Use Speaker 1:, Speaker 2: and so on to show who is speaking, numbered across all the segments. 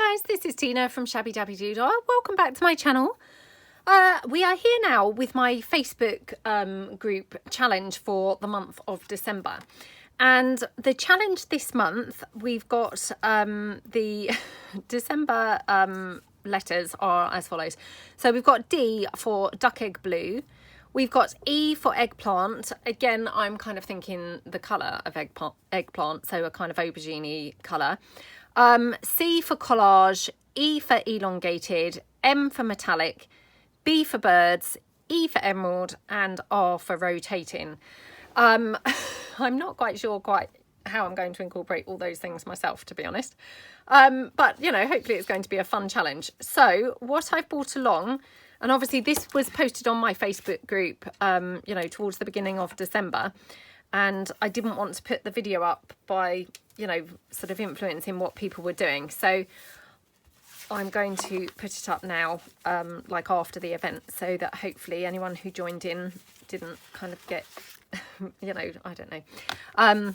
Speaker 1: guys, this is Tina from Shabbydabbydoodah. Welcome back to my channel. We are here now with my Facebook group challenge for the month of December. And the challenge this month, we've got the December letters are as follows. So we've got D for duck egg blue. We've got E for eggplant. Again, I'm kind of thinking the colour of eggplant, so a kind of aubergine colour. C for collage, E for elongated, M for metallic, B for birds, E for emerald, and R for rotating. I'm not quite sure how I'm going to incorporate all those things myself, to be honest. But, you know, hopefully it's going to be a fun challenge. So what I've brought along, and obviously this was posted on my Facebook group, you know, towards the beginning of December. And I didn't want to put the video up by, you know, sort of influencing what people were doing. So I'm going to put it up now, like after the event, so that hopefully anyone who joined in didn't kind of get, you know, I don't know.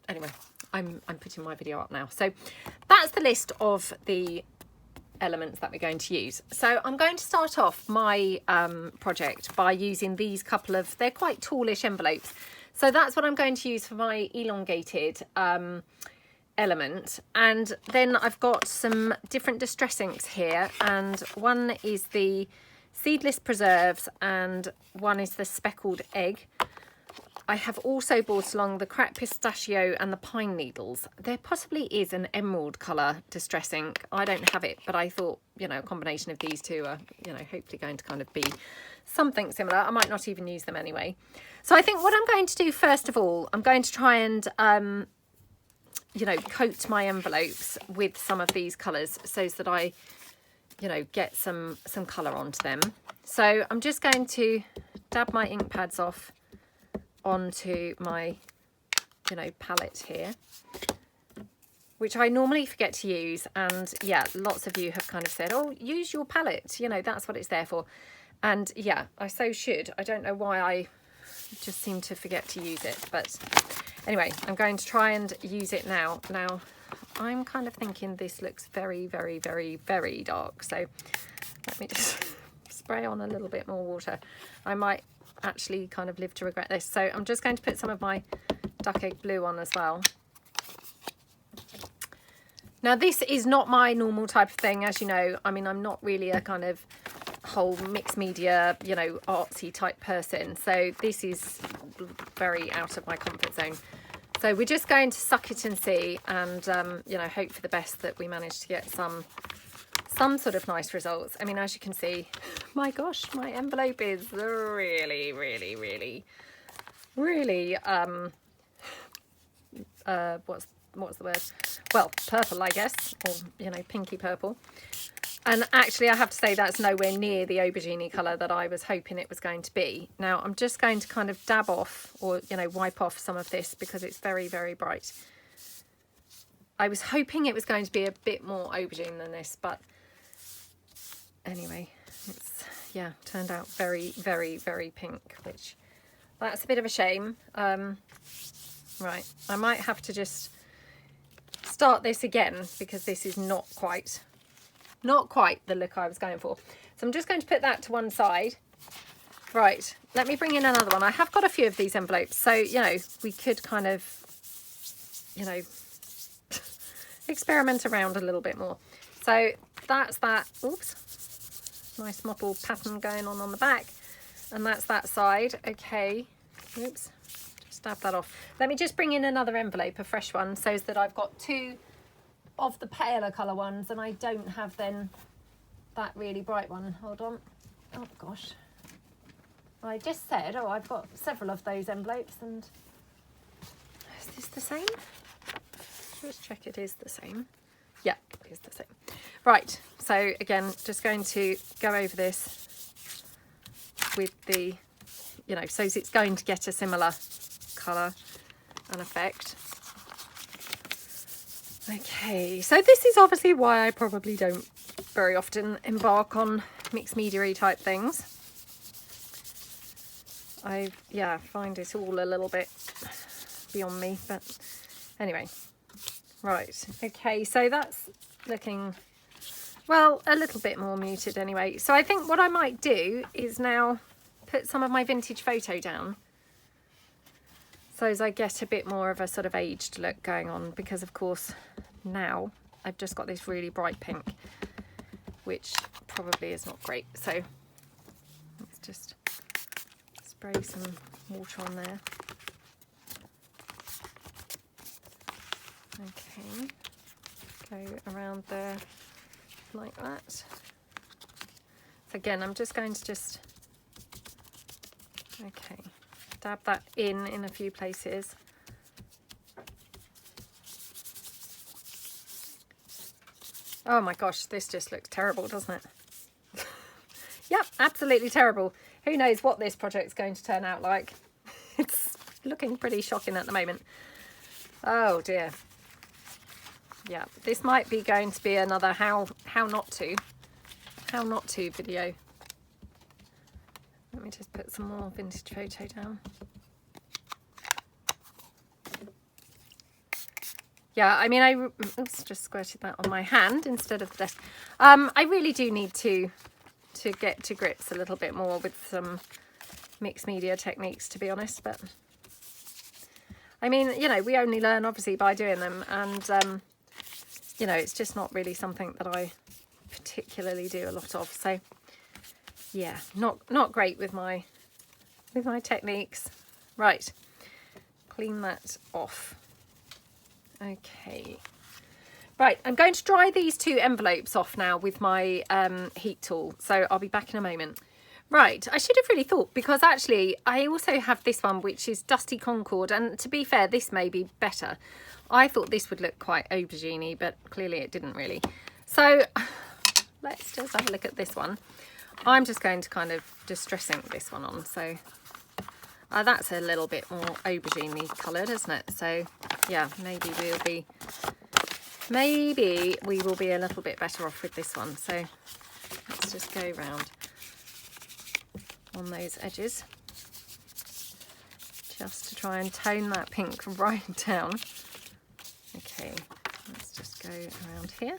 Speaker 1: Anyway, I'm putting my video up now. So that's the list of the elements that we're going to use. So I'm going to start off my project by using these couple of, they're quite tallish envelopes. So that's what I'm going to use for my elongated element. And then I've got some different distress inks here, and one is the seedless preserves and one is the speckled egg. I have also brought along the cracked pistachio and the pine needles. There possibly is an emerald colour distress ink. I don't have it, but I thought, you know, a combination of these two are, you know, hopefully going to kind of be something similar. I might not even use them anyway. So I think what I'm going to do first of all, I'm going to try and, you know, coat my envelopes with some of these colours so that I, you know, get some colour onto them. So I'm just going to dab my ink pads off onto my, you know, palette here, which I normally forget to use. And yeah, lots of you have kind of said, oh, use your palette, you know, that's what it's there for. And yeah, I so should. I don't know why I just seem to forget to use it, but anyway, I'm going to try and use it now. Now, I'm kind of thinking this looks very, very, very, very dark. So let me just spray on a little bit more water. I might actually kind of live to regret this. So I'm just going to put some of my duck egg blue on as well. Now, this is not my normal type of thing, as you know. I mean, I'm not really a kind of whole mixed media, you know, artsy type person. So this is very out of my comfort zone. So we're just going to suck it and see, and, you know, hope for the best that we manage to get some sort of nice results. I mean, as you can see, my gosh, my envelope is really, really, really, really, what's the word? Well, purple, I guess, or, you know, pinky purple. And actually, I have to say that's nowhere near the aubergine colour that I was hoping it was going to be. Now, I'm just going to kind of dab off, or, you know, wipe off some of this because it's very, very bright. I was hoping it was going to be a bit more aubergine than this, but anyway, it's, yeah, turned out very, very, very pink, which that's a bit of a shame. Right, I might have to just start this again because this is not quite the look I was going for. So I'm just going to put that to one side. Right, let me bring in another one. I have got a few of these envelopes, so, you know, we could kind of, you know, experiment around a little bit more. So that's that. Oops. Nice mottled pattern going on the back, and that's that side. Okay, oops, just dab that off. Let me just bring in another envelope, a fresh one, so that I've got two of the paler colour ones and I don't have then that really bright one. Hold on. Oh gosh, I just said, oh, I've got several of those envelopes, and is this the same? Just check it is the same. Yeah, it is the same. Right, so again, just going to go over this with the, you know, so it's going to get a similar colour and effect. Okay, so this is obviously why I probably don't very often embark on mixed media type things. I, yeah, find it all a little bit beyond me, but anyway. Right, okay, so that's looking Well, a little bit more muted anyway. So I think what I might do is now put some of my vintage photo down, so as I get a bit more of a sort of aged look going on, because of course now I've just got this really bright pink, which probably is not great. So let's just spray some water on there. Okay, go around there like that. So again, I'm just going to okay, dab that in a few places. Oh my gosh, this just looks terrible, doesn't it? Yep, absolutely terrible. Who knows what this project's going to turn out like. It's looking pretty shocking at the moment. Oh dear. Yeah, this might be going to be another how not to video. Let me just put some more vintage photo down. Yeah, I mean, oops, just squirted that on my hand instead of the desk. I really do need to get to grips a little bit more with some mixed media techniques, to be honest. But I mean, you know, we only learn obviously by doing them, and you know, it's just not really something that I particularly do a lot of. So yeah, not great with my techniques. Right, clean that off. Okay, right, I'm going to dry these two envelopes off now with my heat tool, so I'll be back in a moment. Right, I should have really thought, because actually I also have this one which is Dusty Concord, and to be fair, this may be better. I thought this would look quite aubergine-y, but clearly it didn't really. So let's just have a look at this one. I'm just going to kind of distress ink this one on. So that's a little bit more aubergine-y coloured, isn't it? So yeah, maybe we will be a little bit better off with this one. So let's just go round on those edges, just to try and tone that pink right down. Okay, let's just go around here.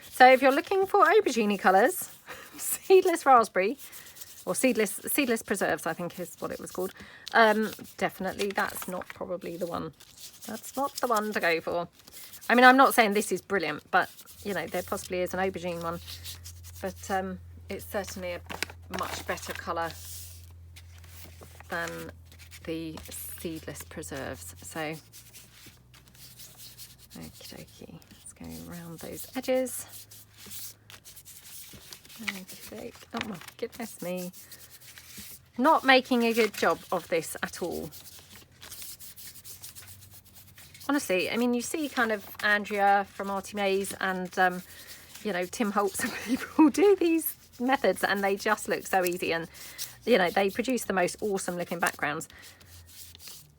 Speaker 1: So if you're looking for aubergine colours, seedless raspberry, or seedless preserves, I think is what it was called. Definitely, that's not probably the one. That's not the one to go for. I mean, I'm not saying this is brilliant, but you know, there possibly is an aubergine one. But it's certainly a much better colour than the seedless preserves. So okie dokie, let's go around those edges. Okay. Oh my goodness me, not making a good job of this at all, honestly. I mean, you see kind of Andrea from Artie Mays and you know, Tim Holtz and people do these methods and they just look so easy, and you know, they produce the most awesome looking backgrounds.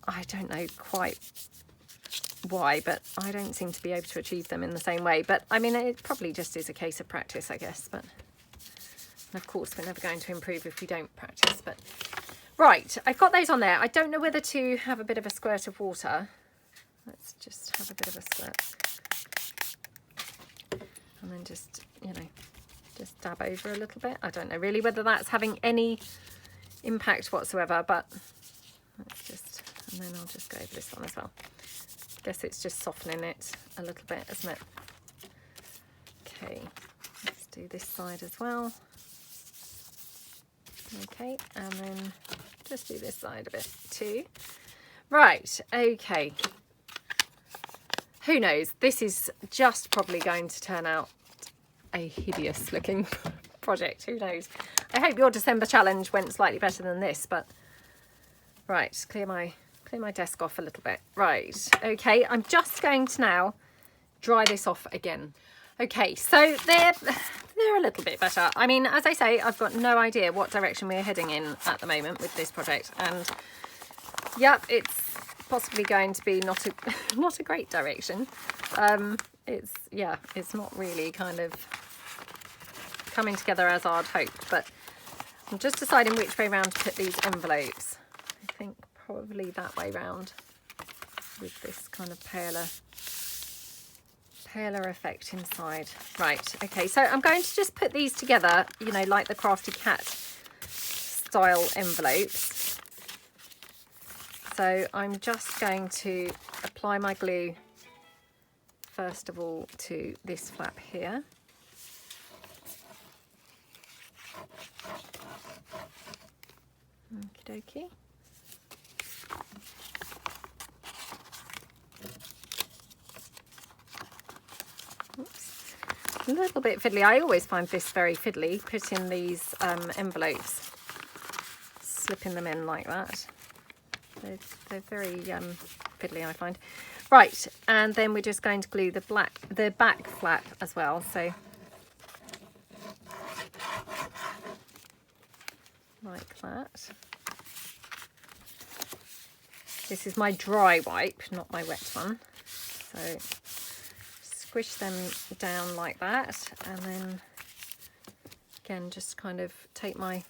Speaker 1: I don't know quite why, but I don't seem to be able to achieve them in the same way. But I mean, it probably just is a case of practice, I guess. But and of course, we're never going to improve if we don't practice. But right, I've got those on there. I don't know whether to have a bit of a squirt of water. Let's just have a bit of a squirt, and then just, you know, just dab over a little bit. I don't know really whether that's having any impact whatsoever, but let's just, and then I'll just go over this one as well. Guess it's just softening it a little bit, isn't it? Okay, let's do this side as well. Okay, and then just do this side a bit too. Right, okay. Who knows? This is just probably going to turn out a hideous looking project. Who knows? I hope your December challenge went slightly better than this, but right, clear my desk off a little bit. Right, okay, I'm just going to now dry this off again. Okay, so they're a little bit better. I mean, as I say, I've got no idea what direction we're heading in at the moment with this project, and yep, it's possibly going to be not a great direction. It's not really kind of coming together as I'd hoped, but I'm just deciding which way round to put these envelopes. I think probably that way round, with this kind of paler halo effect inside. Right, okay, so I'm going to just put these together, you know, like the Crafty Cat style envelopes. So I'm just going to apply my glue first of all to this flap here. Okie dokie. Oops. A little bit fiddly. I always find this very fiddly, putting these envelopes, slipping them in like that. They're very fiddly, I find. Right, and then we're just going to glue the back flap as well. So like that. This is my dry wipe, not my wet one. So squish them down like that, and then again just kind of take my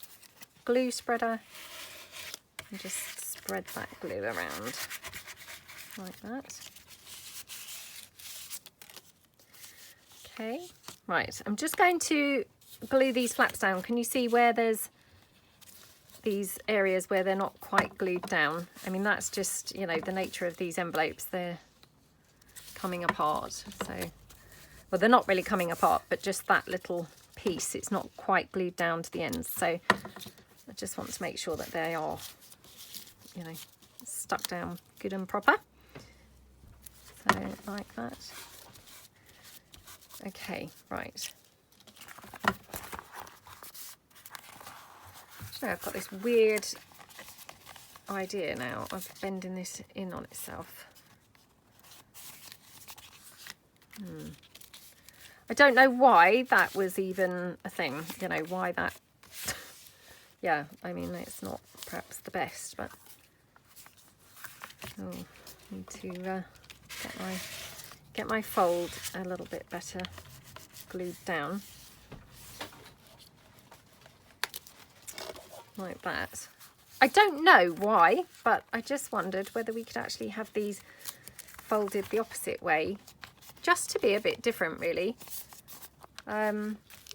Speaker 1: glue spreader and just spread that glue around like that. Okay, right, I'm just going to glue these flaps down. Can you see where there's these areas where they're not quite glued down? I mean, that's just, you know, the nature of these envelopes. They're coming apart. So, well, they're not really coming apart, but just that little piece, it's not quite glued down to the ends. So I just want to make sure that they are, you know, stuck down good and proper. So like that. Okay, right. So I've got this weird idea now of bending this in on itself. I don't know why that was even a thing, you know, why that, yeah, I mean, it's not perhaps the best, but, oh, need to get my fold a little bit better glued down. Like that. I don't know why, but I just wondered whether we could actually have these folded the opposite way, just to be a bit different, really.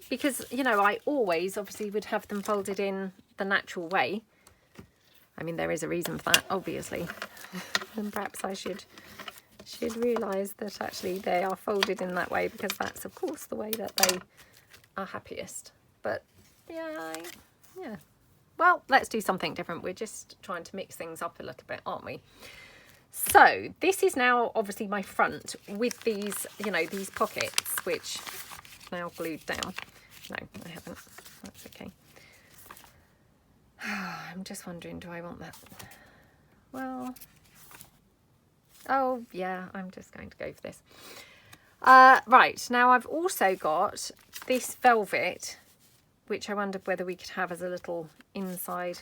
Speaker 1: Because, you know, I always obviously would have them folded in the natural way. I mean, there is a reason for that, obviously. And perhaps I should realise that actually they are folded in that way, because that's, of course, the way that they are happiest. But, yeah, yeah. Well, let's do something different. We're just trying to mix things up a little bit, aren't we? So this is now obviously my front with these, you know, these pockets, which now glued down. No, I haven't. That's okay. I'm just wondering, do I want that? Well, oh yeah, I'm just going to go for this. Right, now I've also got this velvet, which I wondered whether we could have as a little inside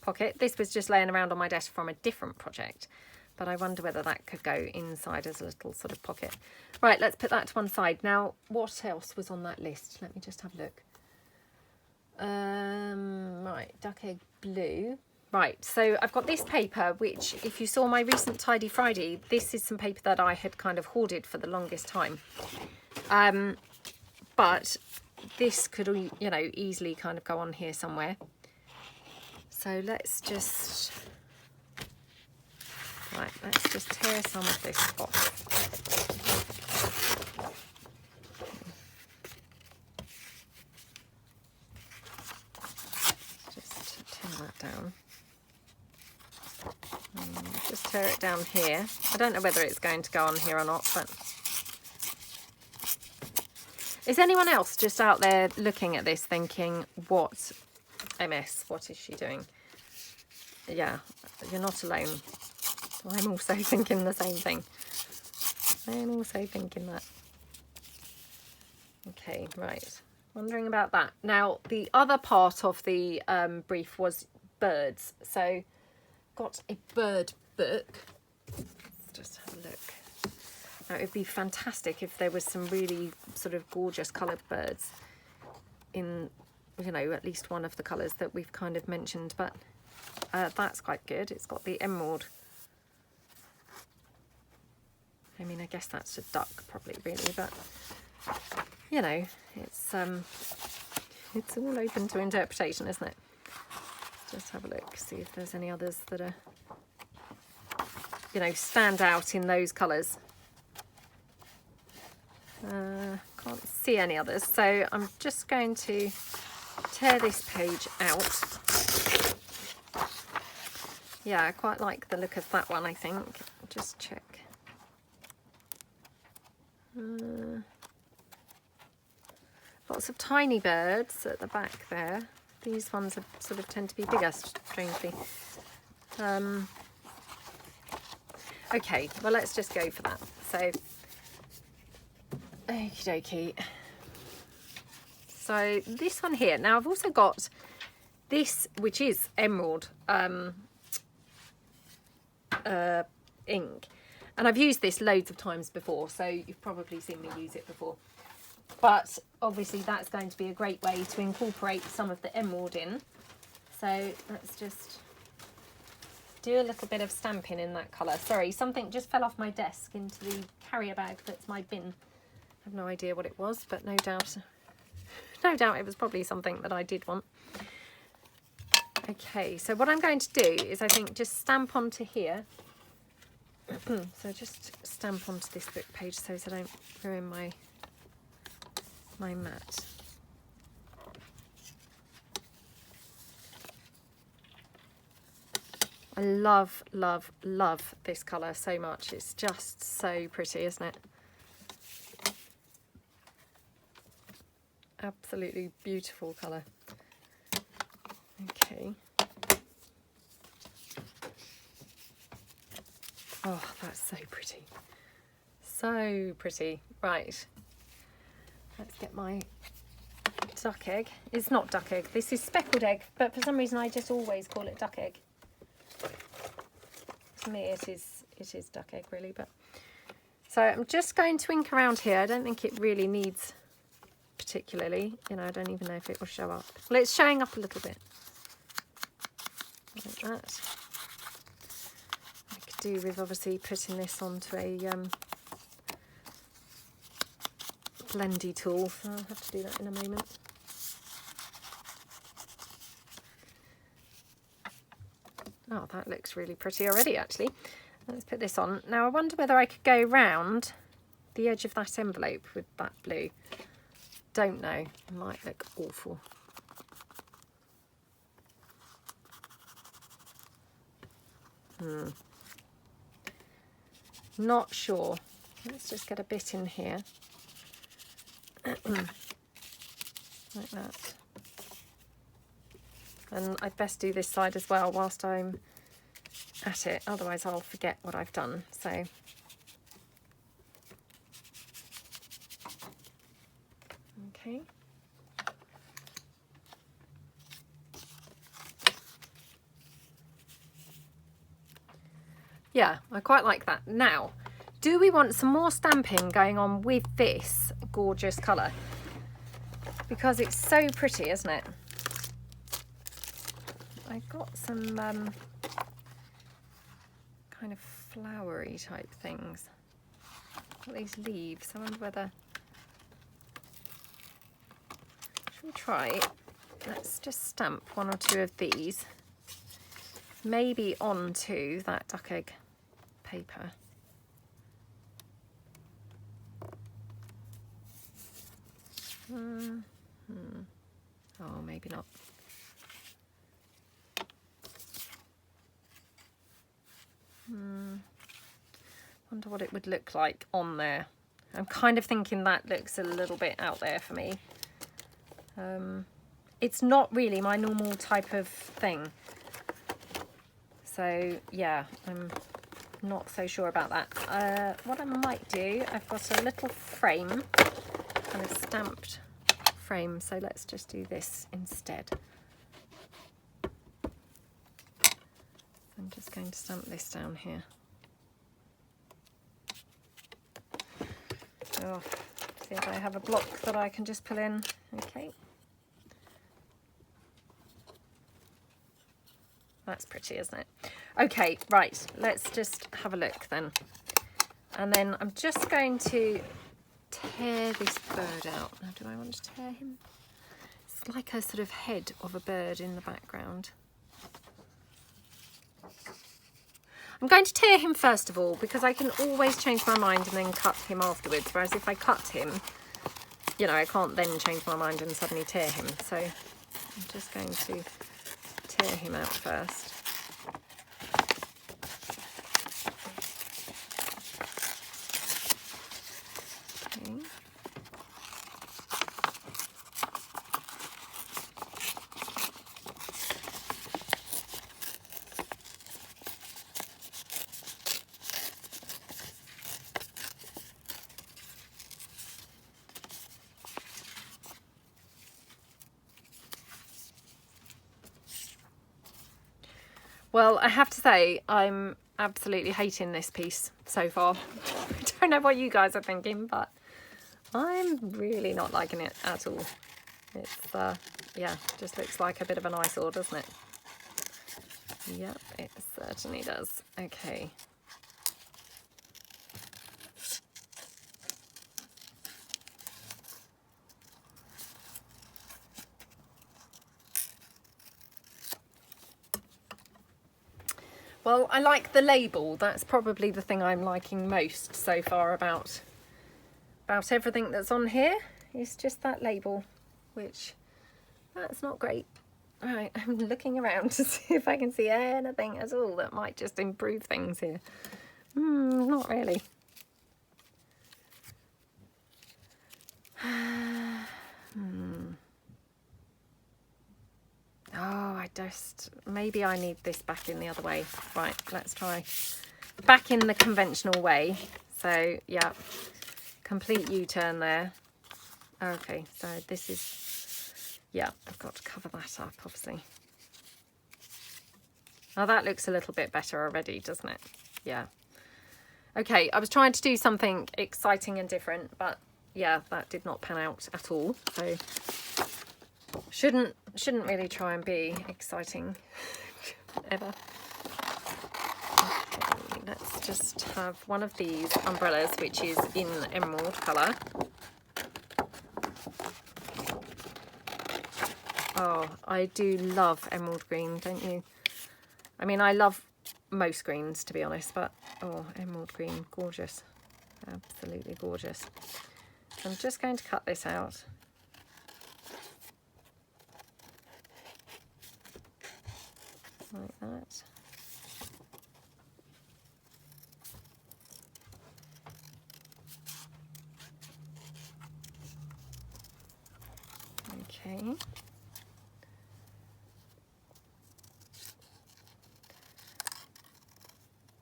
Speaker 1: pocket. This was just laying around on my desk from a different project, but I wonder whether that could go inside as a little sort of pocket. Right, let's put that to one side. Now, what else was on that list? Let me just have a look. Right, duck egg blue. Right, so I've got this paper, which if you saw my recent Tidy Friday, this is some paper that I had kind of hoarded for the longest time. But this could, you know, easily kind of go on here somewhere. So let's just, right, let's just tear some of this off. Just tear that down. Just tear it down here. I don't know whether it's going to go on here or not, but is anyone else just out there looking at this thinking, what MS, what is she doing? Yeah, you're not alone. I'm also thinking the same thing. I'm also thinking that. Okay, right. Wondering about that. Now, the other part of the brief was birds. So, got a bird book. Let's just have a look. Now, it would be fantastic if there was some really sort of gorgeous coloured birds in, you know, at least one of the colours that we've kind of mentioned, but that's quite good. It's got the emerald. I mean, I guess that's a duck probably, really, but you know, it's all open to interpretation, isn't it? Just have a look, see if there's any others that are, you know, stand out in those colours. Can't see any others, so I'm just going to tear this page out. Yeah, I quite like the look of that one, I think. Just check. Lots of tiny birds at the back there. These ones are, sort of tend to be bigger, strangely. Okay, well, let's just go for that. So, okie dokie. So this one here. Now I've also got this, which is emerald ink, and I've used this loads of times before, so you've probably seen me use it before. But obviously that's going to be a great way to incorporate some of the emerald in. So let's just do a little bit of stamping in that colour. Sorry, something just fell off my desk into the carrier bag that's my bin. I have no idea what it was, but no doubt it was probably something that I did want. Okay, so what I'm going to do is, I think, just stamp onto here. So just stamp onto this book page so I don't ruin my mat. I love, love, love this colour so much. It's just so pretty, isn't it? Absolutely beautiful colour. Okay. Oh, that's so pretty. So pretty. Right. Let's get my duck egg. It's not duck egg. This is speckled egg, but for some reason I just always call it duck egg. To me it is duck egg, really. But so I'm just going to ink around here. I don't think it really needs particularly, you know, I don't even know if it will show up. Well, it's showing up a little bit like that. I could do with obviously putting this onto a blendy tool, so I'll have to do that in a moment. Oh, that looks really pretty already, actually. Let's put this on. Now I wonder whether I could go round the edge of that envelope with that blue. Don't know, it might look awful. Not sure. Let's just get a bit in here. Like that. And I'd best do this side as well whilst I'm at it, otherwise I'll forget what I've done. So okay. Yeah, I quite like that. Now, do we want some more stamping going on with this gorgeous colour? Because it's so pretty, isn't it? I got some kind of flowery type things. Got these leaves. I wonder whether... Should we try? Let's just stamp one or two of these. Maybe onto that duck egg paper. Oh, maybe not. Wonder what it would look like on there. I'm kind of thinking that looks a little bit out there for me. It's not really my normal type of thing. So yeah, I'm not so sure about that. What I might do, I've got a little frame, kind of stamped frame, so let's just do this instead. I'm just going to stamp this down here. Oh, see if I have a block that I can just pull in. Okay. That's pretty, isn't it? Okay, right, let's just have a look then. And then I'm just going to tear this bird out. Now, do I want to tear him? It's like a sort of head of a bird in the background. I'm going to tear him first of all because I can always change my mind and then cut him afterwards. Whereas if I cut him, you know, I can't then change my mind and suddenly tear him. So I'm just going to tear him out first. Okay. Well, I have to say, I'm absolutely hating this piece so far. I don't know what you guys are thinking, but I'm really not liking it at all. It's, yeah, just looks like a bit of an eyesore, doesn't it? Yep, it certainly does. Okay. Well, I like the label. That's probably the thing I'm liking most so far about everything that's on here. It's just that label, which that's not great. All right, I'm looking around to see if I can see anything at all that might just improve things here. Not really. Oh, maybe I need this back in the other way. Right, let's try back in the conventional way. So, yeah, complete U-turn there. Okay, so this is, yeah, I've got to cover that up, obviously. Oh, that looks a little bit better already, doesn't it? Yeah. Okay, I was trying to do something exciting and different, but yeah, that did not pan out at all. So shouldn't really try and be exciting ever. Okay, let's just have one of these umbrellas, which is in emerald colour. Oh, I do love emerald green, don't you? I mean, I love most greens, to be honest, but oh, emerald green, gorgeous. Absolutely gorgeous. I'm just going to cut this out. Like that. Okay.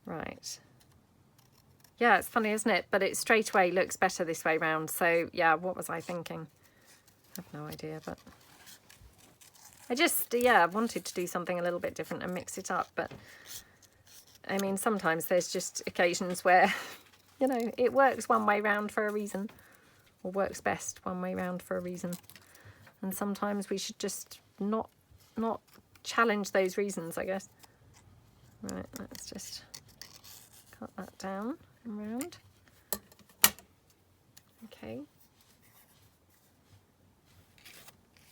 Speaker 1: Right. Yeah, it's funny, isn't it? But it straight away looks better this way round. So yeah, what was I thinking? I have no idea, but I just, yeah, wanted to do something a little bit different and mix it up. But I mean, sometimes there's just occasions where, you know, it works one way round for a reason, or works best one way round for a reason. And sometimes we should just not challenge those reasons, I guess. Right, let's just cut that down and round. Okay.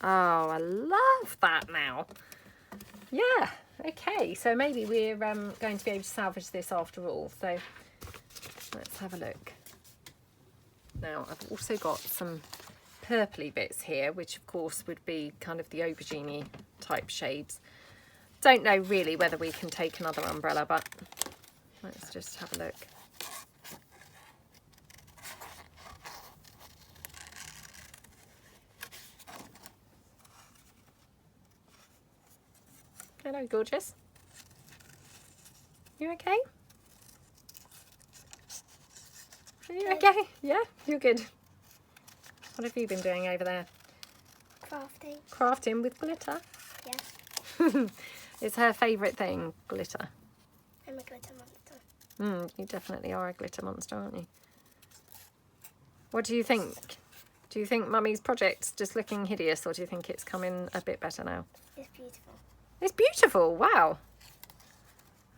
Speaker 1: Oh, I love that now. Yeah, okay, so maybe we're going to be able to salvage this after all. So let's have a look. Now, I've also got some purpley bits here, which of course would be kind of the aubergine type shades. Don't know really whether we can take another umbrella, but let's just have a look. Hello, gorgeous. You okay? Are you okay? Yeah, you're good. What have you been doing over there?
Speaker 2: Crafting.
Speaker 1: Crafting with glitter?
Speaker 2: Yeah.
Speaker 1: It's her favourite thing, glitter.
Speaker 2: I'm a glitter monster.
Speaker 1: You definitely are a glitter monster, aren't you? What do you think? Do you think Mummy's project's just looking hideous, or do you think it's coming a bit better now?
Speaker 2: It's beautiful.
Speaker 1: It's beautiful, wow.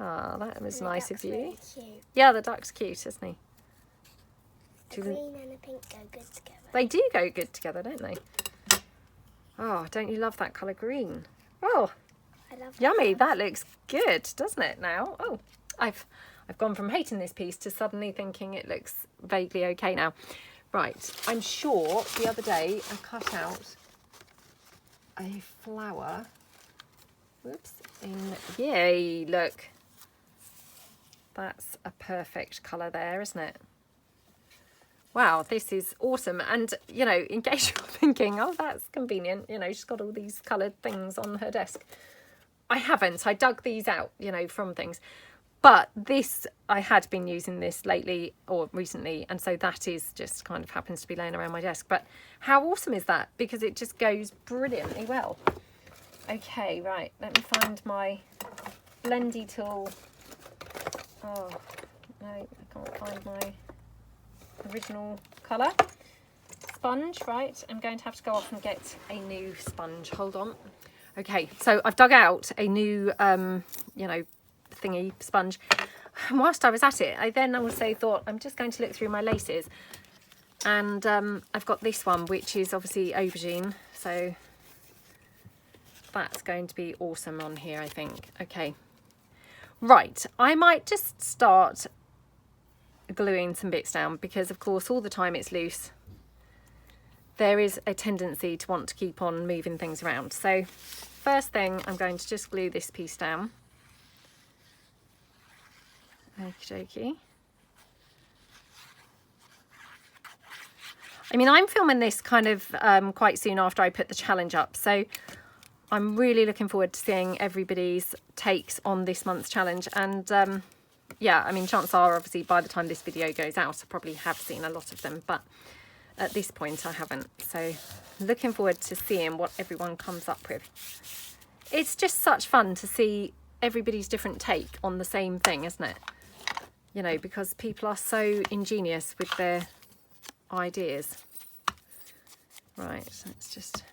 Speaker 1: Ah, that was nice of you.
Speaker 2: Really cute.
Speaker 1: Yeah, the duck's cute, isn't he?
Speaker 2: The green and the pink go good together.
Speaker 1: They do go good together, don't they? Oh, don't you love that colour green? Oh,
Speaker 2: I love
Speaker 1: yummy.
Speaker 2: that.
Speaker 1: That looks good, doesn't it now? Oh, I've gone from hating this piece to suddenly thinking it looks vaguely okay now. Right, I'm sure the other day I cut out a flower. Whoops. Yay, look. That's a perfect colour there, isn't it? Wow, this is awesome. And, you know, in case you're thinking, oh, that's convenient, you know, she's got all these coloured things on her desk. I haven't. I dug these out, you know, from things. But this, I had been using this lately or recently, and so that is just kind of happens to be laying around my desk. But how awesome is that? Because it just goes brilliantly well. Okay, right, let me find my blendy tool. Oh, no, I can't find my original colour. Sponge, right, I'm going to have to go off and get a new sponge. Hold on. Okay, so I've dug out a new, you know, thingy sponge. And whilst I was at it, I then also thought I'm just going to look through my laces, and I've got this one, which is obviously aubergine, so that's going to be awesome on here, I think. Okay, right, I might just start gluing some bits down, because of course all the time it's loose there is a tendency to want to keep on moving things around. So first thing, I'm going to just glue this piece down. Okie dokie. I mean, I'm filming this kind of quite soon after I put the challenge up, so I'm really looking forward to seeing everybody's takes on this month's challenge. And yeah, I mean, chances are obviously by the time this video goes out, I probably have seen a lot of them, but at this point I haven't. So looking forward to seeing what everyone comes up with. It's just such fun to see everybody's different take on the same thing, isn't it? You know, because people are so ingenious with their ideas. Right, let's just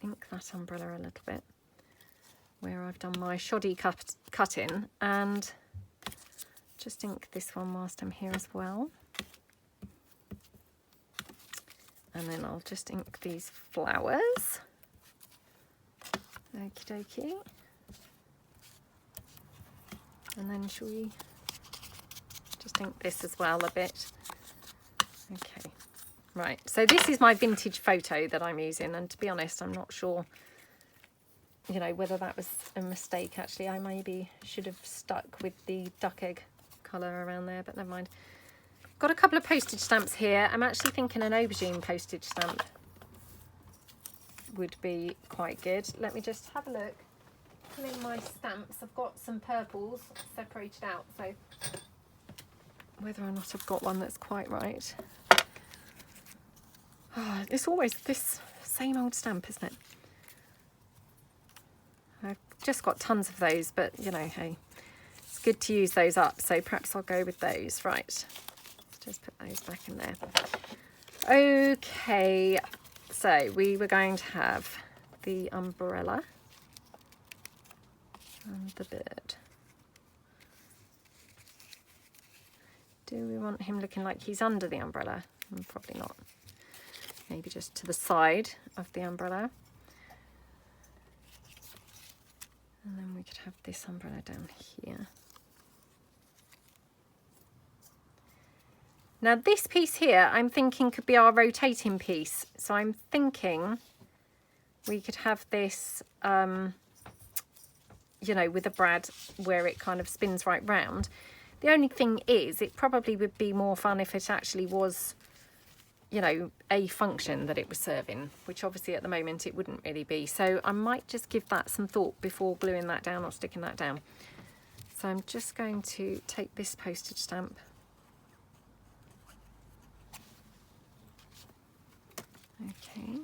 Speaker 1: ink that umbrella a little bit where I've done my shoddy cutting, and just ink this one whilst I'm here as well. And then I'll just ink these flowers. Okie dokie. And then shall we just ink this as well a bit? Okay, right. So this is my vintage photo that I'm using, and to be honest, I'm not sure, you know, whether that was a mistake. Actually, I maybe should have stuck with the duck egg colour around there, but never mind. Got a couple of postage stamps here. I'm actually thinking an aubergine postage stamp would be quite good. Let me just have a look. In my stamps, I've got some purples separated out, so whether or not I've got one that's quite right. Oh, it's always this same old stamp, isn't it? I've just got tons of those, but you know, hey, it's good to use those up, so perhaps I'll go with those. Right, let's just put those back in there. Okay, so we were going to have the umbrella and the bird. Do we want him looking like he's under the umbrella? Probably not. Maybe just to the side of the umbrella. And then we could have this umbrella down here. Now this piece here, I'm thinking could be our rotating piece. So I'm thinking we could have this, you know, with a brad where it kind of spins right round. The only thing is, it probably would be more fun if it actually was, you know, a function that it was serving, which obviously at the moment it wouldn't really be. So I might just give that some thought before gluing that down or sticking that down. So I'm just going to take this postage stamp. Okay.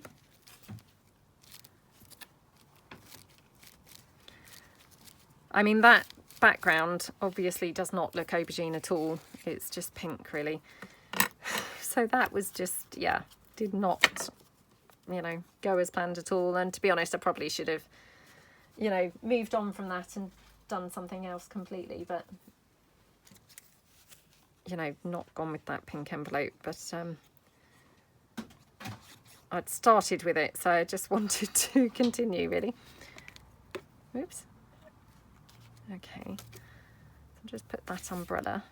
Speaker 1: I mean, that background obviously does not look aubergine at all. It's just pink, really. So that was just, yeah, did not, you know, go as planned at all. And to be honest, I probably should have, you know, moved on from that and done something else completely. But you know, not gone with that pink envelope, but I'd started with it, so I just wanted to continue, really. Oops. Okay, so just put that umbrella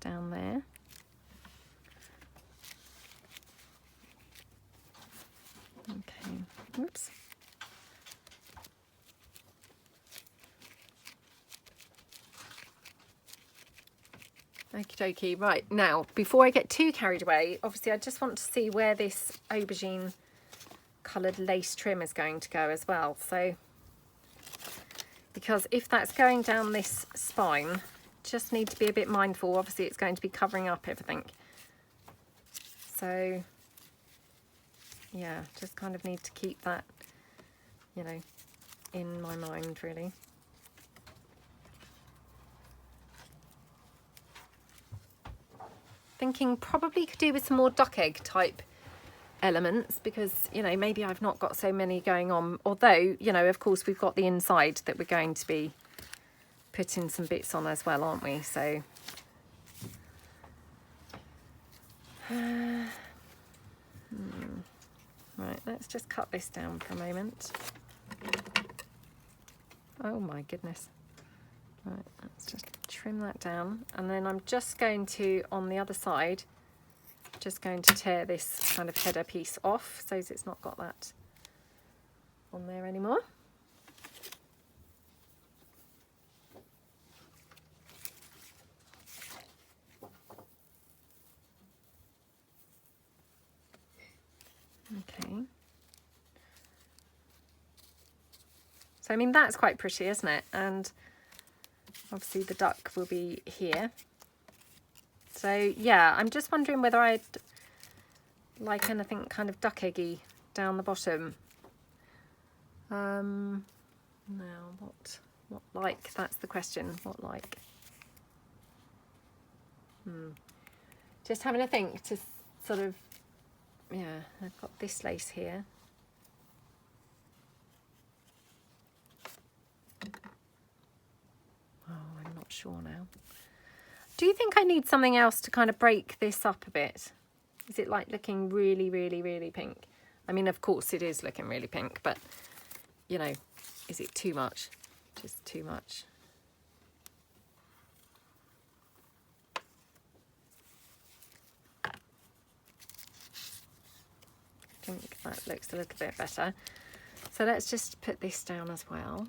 Speaker 1: down there. Okay, oops. Okie dokie. Right, now, before I get too carried away, obviously I just want to see where this aubergine coloured lace trim is going to go as well. So, because if that's going down this spine, just need to be a bit mindful. Obviously it's going to be covering up everything. So, yeah, just kind of need to keep that, you know, in my mind, really. Thinking probably could do with some more duck egg type elements, because, you know, maybe I've not got so many going on, although, you know, of course we've got the inside that we're going to be putting some bits on as well, aren't we? So right, let's just cut this down for a moment. Oh my goodness. Right, let's just trim that down, and then I'm just going to, on the other side, just going to tear this kind of header piece off so that it's not got that on there anymore. Okay. So I mean, that's quite pretty, isn't it? And obviously the duck will be here. So yeah, I'm just wondering whether I'd like anything kind of duck eggy down the bottom. Now what like, that's the question. What like? Just having a think to sort of, yeah, I've got this lace here. Oh, I'm not sure now. Do you think I need something else to kind of break this up a bit? Is it like looking really, really, really pink? I mean, of course it is looking really pink, but, you know, is it too much? Just too much. I think that looks a little bit better. So let's just put this down as well.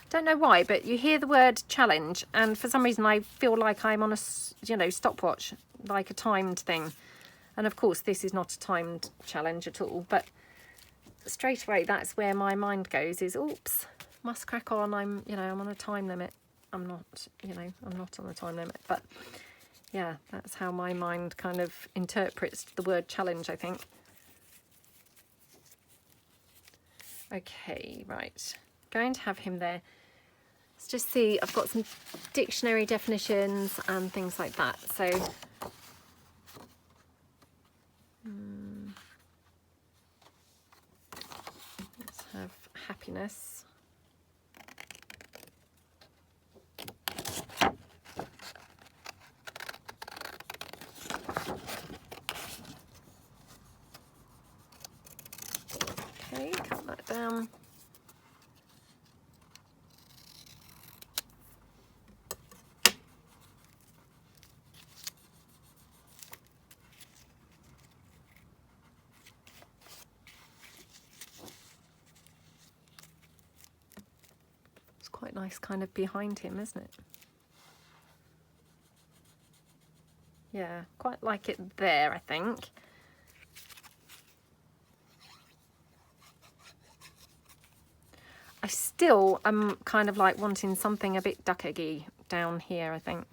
Speaker 1: Don't know why, but you hear the word challenge, and for some reason I feel like I'm on a, you know, stopwatch, like a timed thing. And of course this is not a timed challenge at all, but straight away that's where my mind goes, is oops, must crack on. I'm, you know, I'm on a time limit. I'm not, you know, I'm not on a time limit, but yeah, that's how my mind kind of interprets the word challenge, I think. Okay, right, going to have him there. Let's just see, I've got some dictionary definitions and things like that. So let's have happiness. Okay, cut that down. Quite nice kind of behind him, isn't it? Yeah, quite like it there, I think. I still am kind of like wanting something a bit duck eggy down here, I think.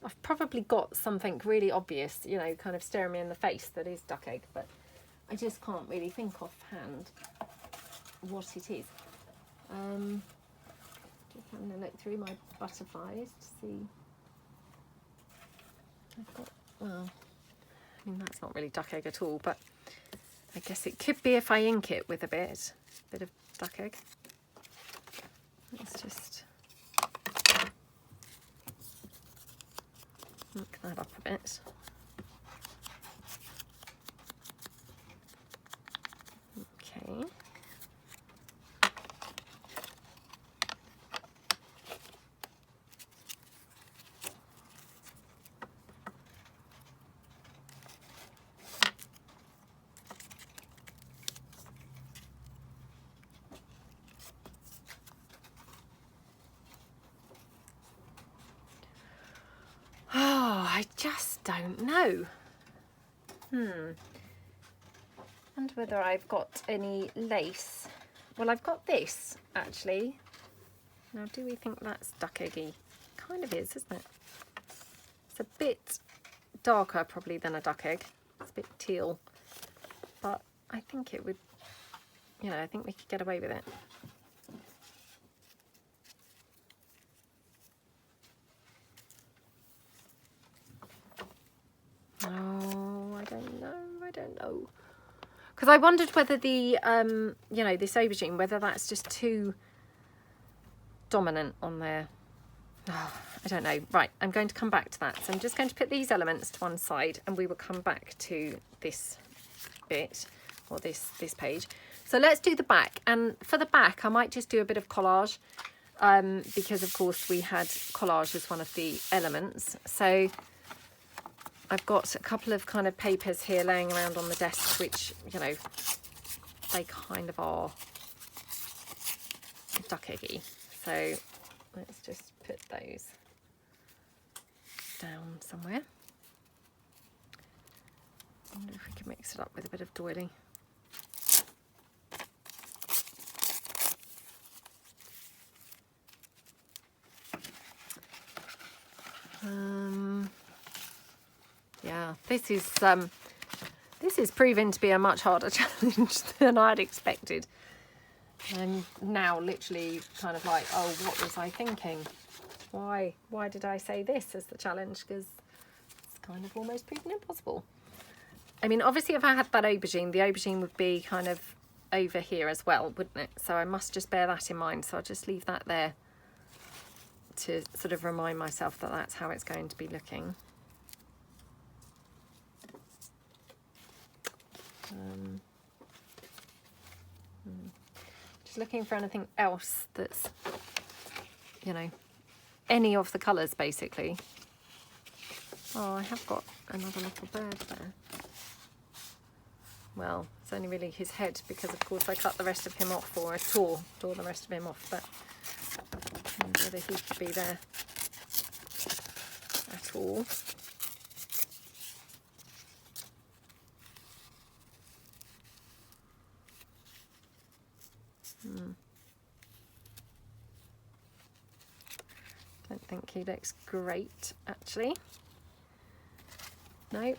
Speaker 1: I've probably got something really obvious, you know, kind of staring me in the face that is duck egg, but I just can't really think offhand what it is. Just having a look through my butterflies to see. I've got, well, I mean that's not really duck egg at all, but I guess it could be if I ink it with a bit of duck egg. Let's just ink that up a bit. Okay. I just don't know. Wonder whether I've got any lace. Well, I've got this actually. Now, do we think that's duck eggy? Kind of is, isn't it? It's a bit darker probably than a duck egg. It's a bit teal, but I think it would, you know, I think we could get away with it. Oh, I don't know. Because I wondered whether the, you know, this aubergine, whether that's just too dominant on there. Oh, I don't know. Right, I'm going to come back to that. So I'm just going to put these elements to one side and we will come back to this bit, or this page. So let's do the back. And for the back, I might just do a bit of collage because, of course, we had collage as one of the elements. So I've got a couple of kind of papers here laying around on the desk, which, you know, they kind of are duck eggy. So let's just put those down somewhere. I wonder if we can mix it up with a bit of doily. Yeah, this is proven to be a much harder challenge than I'd expected. I'm now literally kind of like, oh, what was I thinking? Why did I say this as the challenge? Because it's kind of almost proven impossible. I mean, obviously, if I had that aubergine, the aubergine would be kind of over here as well, wouldn't it? So I must just bear that in mind. So I'll just leave that there to sort of remind myself that that's how it's going to be looking. Just looking for anything else that's, you know, any of the colours basically. Oh, I have got another little bird there. Well, it's only really his head because of course I cut the rest of him off, or I tore the rest of him off, but I wonder whether he could be there at all. Don't think he looks great actually. No,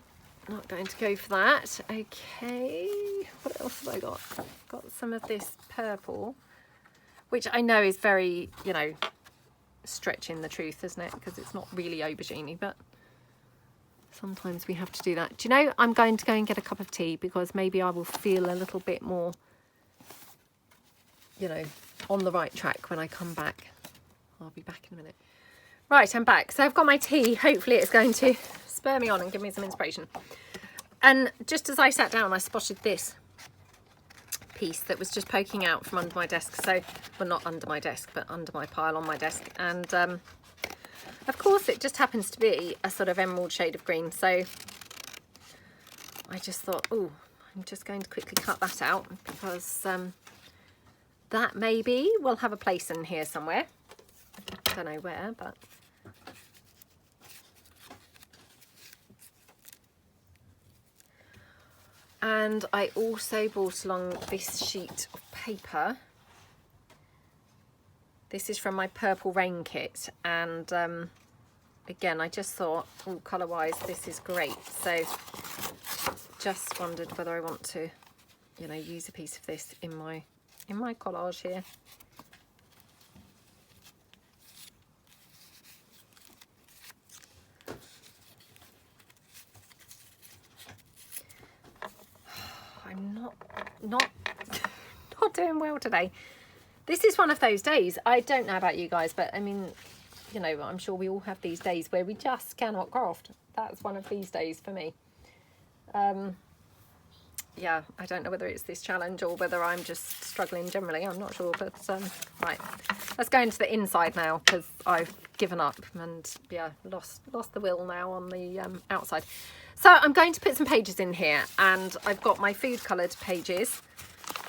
Speaker 1: not going to go for that. Okay, what else have I got? I've got some of this purple, which I know is very, you know, stretching the truth, isn't it? Because it's not really aubergine, but sometimes we have to do that. Do you know, I'm going to go and get a cup of tea because maybe I will feel a little bit more, you know, on the right track when I come back. I'll be back in a minute. Right, I'm back. So I've got my tea. Hopefully it's going to spur me on and give me some inspiration. And just as I sat down, I spotted this piece that was just poking out from under my desk. So, well, not under my desk, but under my pile on my desk. And of course, it just happens to be a sort of emerald shade of green. So I just thought, oh, I'm just going to quickly cut that out because that maybe will have a place in here somewhere. I don't know where, but and I also brought along this sheet of paper. This is from my Purple Rain kit, and again I just thought, oh, colour wise this is great, so just wondered whether I want to, you know, use a piece of this in my collage here. not doing well today. This is one of those days. I don't know about you guys, but I mean, you know, I'm sure we all have these days where we just cannot craft. That's one of these days for me. Yeah, I don't know whether it's this challenge or whether I'm just struggling generally. I'm not sure, but right. Let's go into the inside now because I've given up and yeah, lost the will now on the outside. So I'm going to put some pages in here, and I've got my food coloured pages,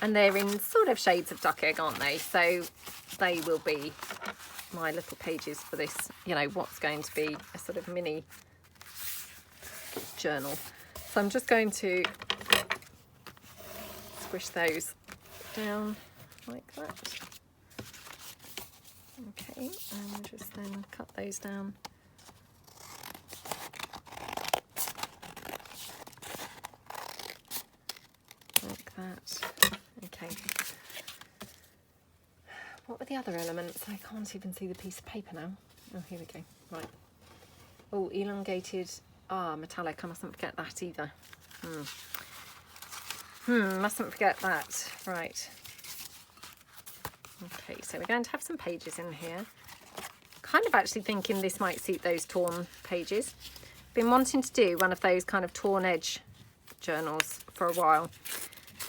Speaker 1: and they're in sort of shades of duck egg, aren't they? So they will be my little pages for this, you know, what's going to be a sort of mini journal. So I'm just going to squish those down like that. Okay, and just then cut those down. Like that. Okay. What were the other elements? I can't even see the piece of paper now. Oh, here we go. Right. Oh, elongated. Metallic. I mustn't forget that either. Mustn't forget that. Right. Okay, so we're going to have some pages in here. Kind of actually thinking this might suit those torn pages. Been wanting to do one of those kind of torn edge journals for a while.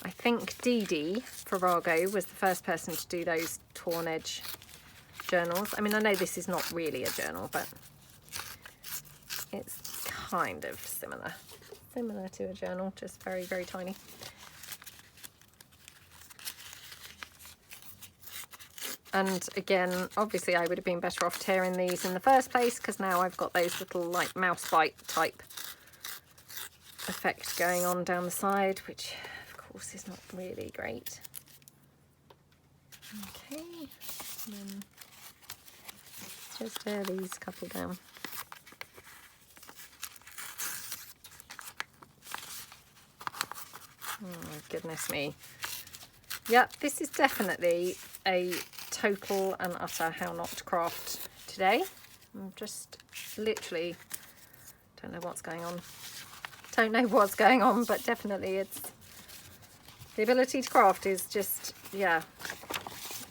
Speaker 1: I think Dee Dee Farago was the first person to do those torn edge journals. I mean, I know this is not really a journal, but it's kind of similar to a journal, just very, very tiny. And again, obviously I would have been better off tearing these in the first place, because now I've got those little like mouse bite type effect going on down the side, which of course is not really great. Okay, and then just tear these couple down. Oh goodness me. Yep, this is definitely a total and utter how not to craft today. I'm just literally don't know what's going on. Don't know what's going on, but definitely it's the ability to craft is just, yeah,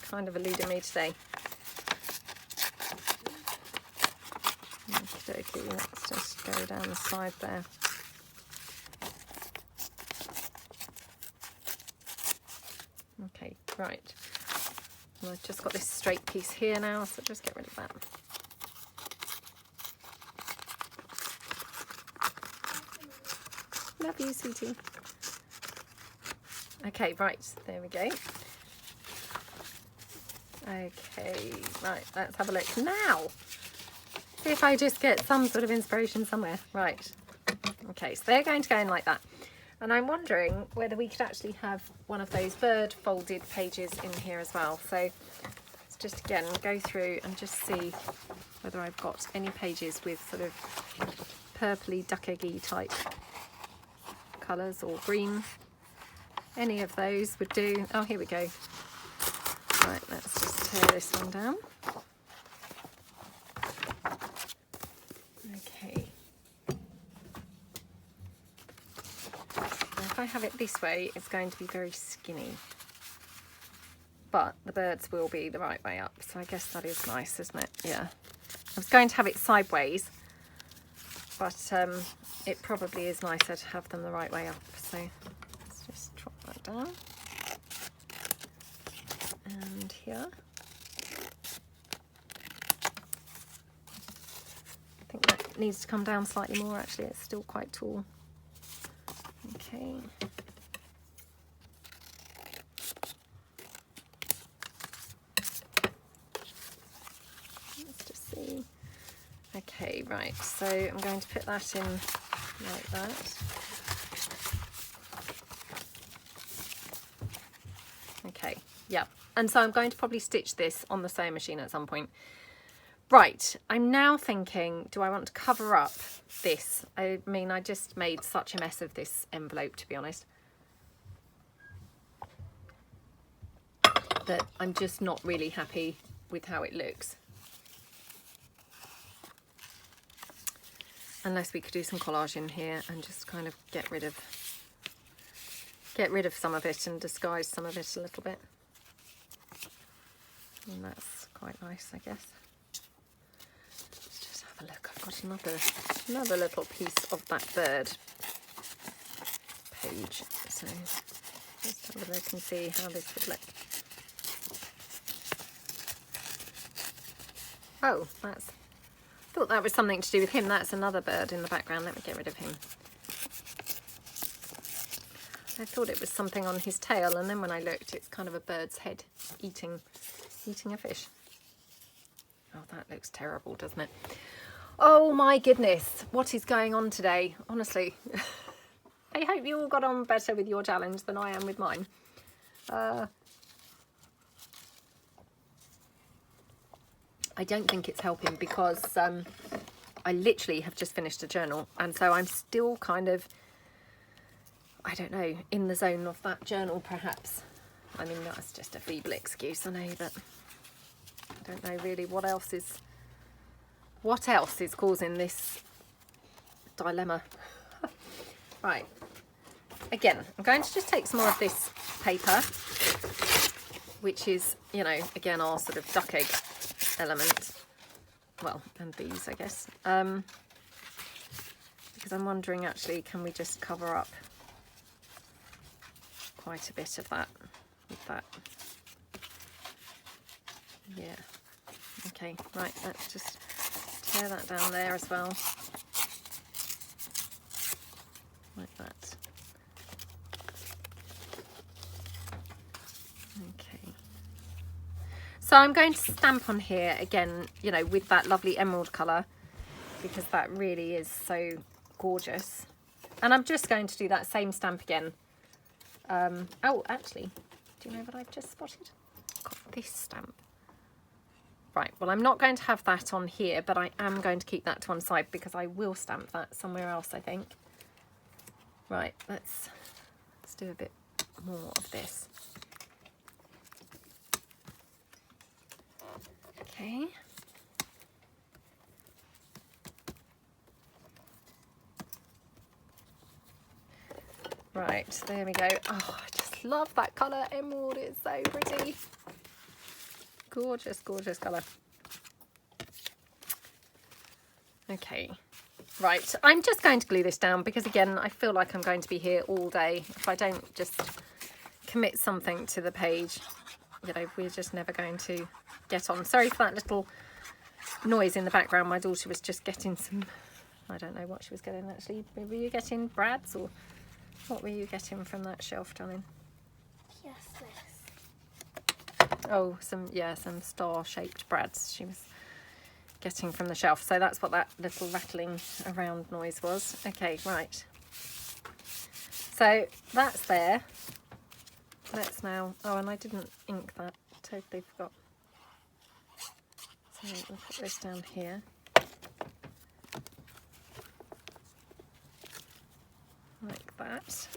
Speaker 1: kind of eluding me today. Okay, let's just go down the side there. Okay, right. Well, I've just got this straight piece here now, so just get rid of that. Love you, sweetie. Okay, right, there we go. Okay, right, let's have a look now. See if I just get some sort of inspiration somewhere. Right. Okay, so they're going to go in like that. And I'm wondering whether we could actually have one of those bird folded pages in here as well. So let's just again go through and just see whether I've got any pages with sort of purpley duck eggy type colours or green. Any of those would do. Oh, here we go. Right, let's just tear this one down. Okay. If I have it this way, it's going to be very skinny, but the birds will be the right way up, so I guess that is nice, isn't it? Yeah, I was going to have it sideways, but it probably is nicer to have them the right way up, so let's just drop that down. And here, I think that needs to come down slightly more, actually. It's still quite tall. Okay. Let's just see. Okay, right, so I'm going to put that in like that. Okay, yeah, and so I'm going to probably stitch this on the sewing machine at some point. Right, I'm now thinking, do I want to cover up this? I mean, I just made such a mess of this envelope, to be honest, that I'm just not really happy with how it looks. Unless we could do some collage in here and just kind of get rid of get rid of some of it and disguise some of it a little bit. And that's quite nice, I guess. Let's just have a look. I've got another little piece of that bird page. So just have a look and see how this would look. Oh, I thought that was something to do with him. That's another bird in the background. Let me get rid of him. I thought it was something on his tail, and then when I looked, it's kind of a bird's head eating a fish. Oh, that looks terrible, doesn't it? Oh my goodness, what is going on today? Honestly, I hope you all got on better with your challenge than I am with mine. I don't think it's helping because I literally have just finished a journal, and so I'm still kind of, I don't know, in the zone of that journal perhaps. I mean, that's just a feeble excuse, I know, but I don't know really what else is causing this dilemma. Right, again, I'm going to just take some more of this paper, which is, you know, again, our sort of duck egg element. Well, and these, I guess. Because I'm wondering, actually, can we just cover up quite a bit of that with that? Yeah. Okay, right, let's just tear that down there as well. Like that. Okay. So I'm going to stamp on here again, you know, with that lovely emerald colour, because that really is so gorgeous. And I'm just going to do that same stamp again. Oh, actually, do you know what I've just spotted? I've got this stamp. Right, well, I'm not going to have that on here, but I am going to keep that to one side because I will stamp that somewhere else, I think. Right, let's do a bit more of this. Okay. Right, there we go. Oh, I just love that colour, emerald. It's so pretty. Gorgeous, gorgeous colour. Okay, right. I'm just going to glue this down because, again, I feel like I'm going to be here all day. If I don't just commit something to the page, you know, we're just never going to get on. Sorry for that little noise in the background. My daughter was just getting some, I don't know what she was getting actually. Were you getting brads, or what were you getting from that shelf, darling?
Speaker 2: Yes, this.
Speaker 1: Oh, some star-shaped brads she was getting from the shelf. So that's what that little rattling around noise was. Okay, right. So that's there. Let's now, oh, and I didn't ink that, totally forgot. So we'll put this down here. Like that.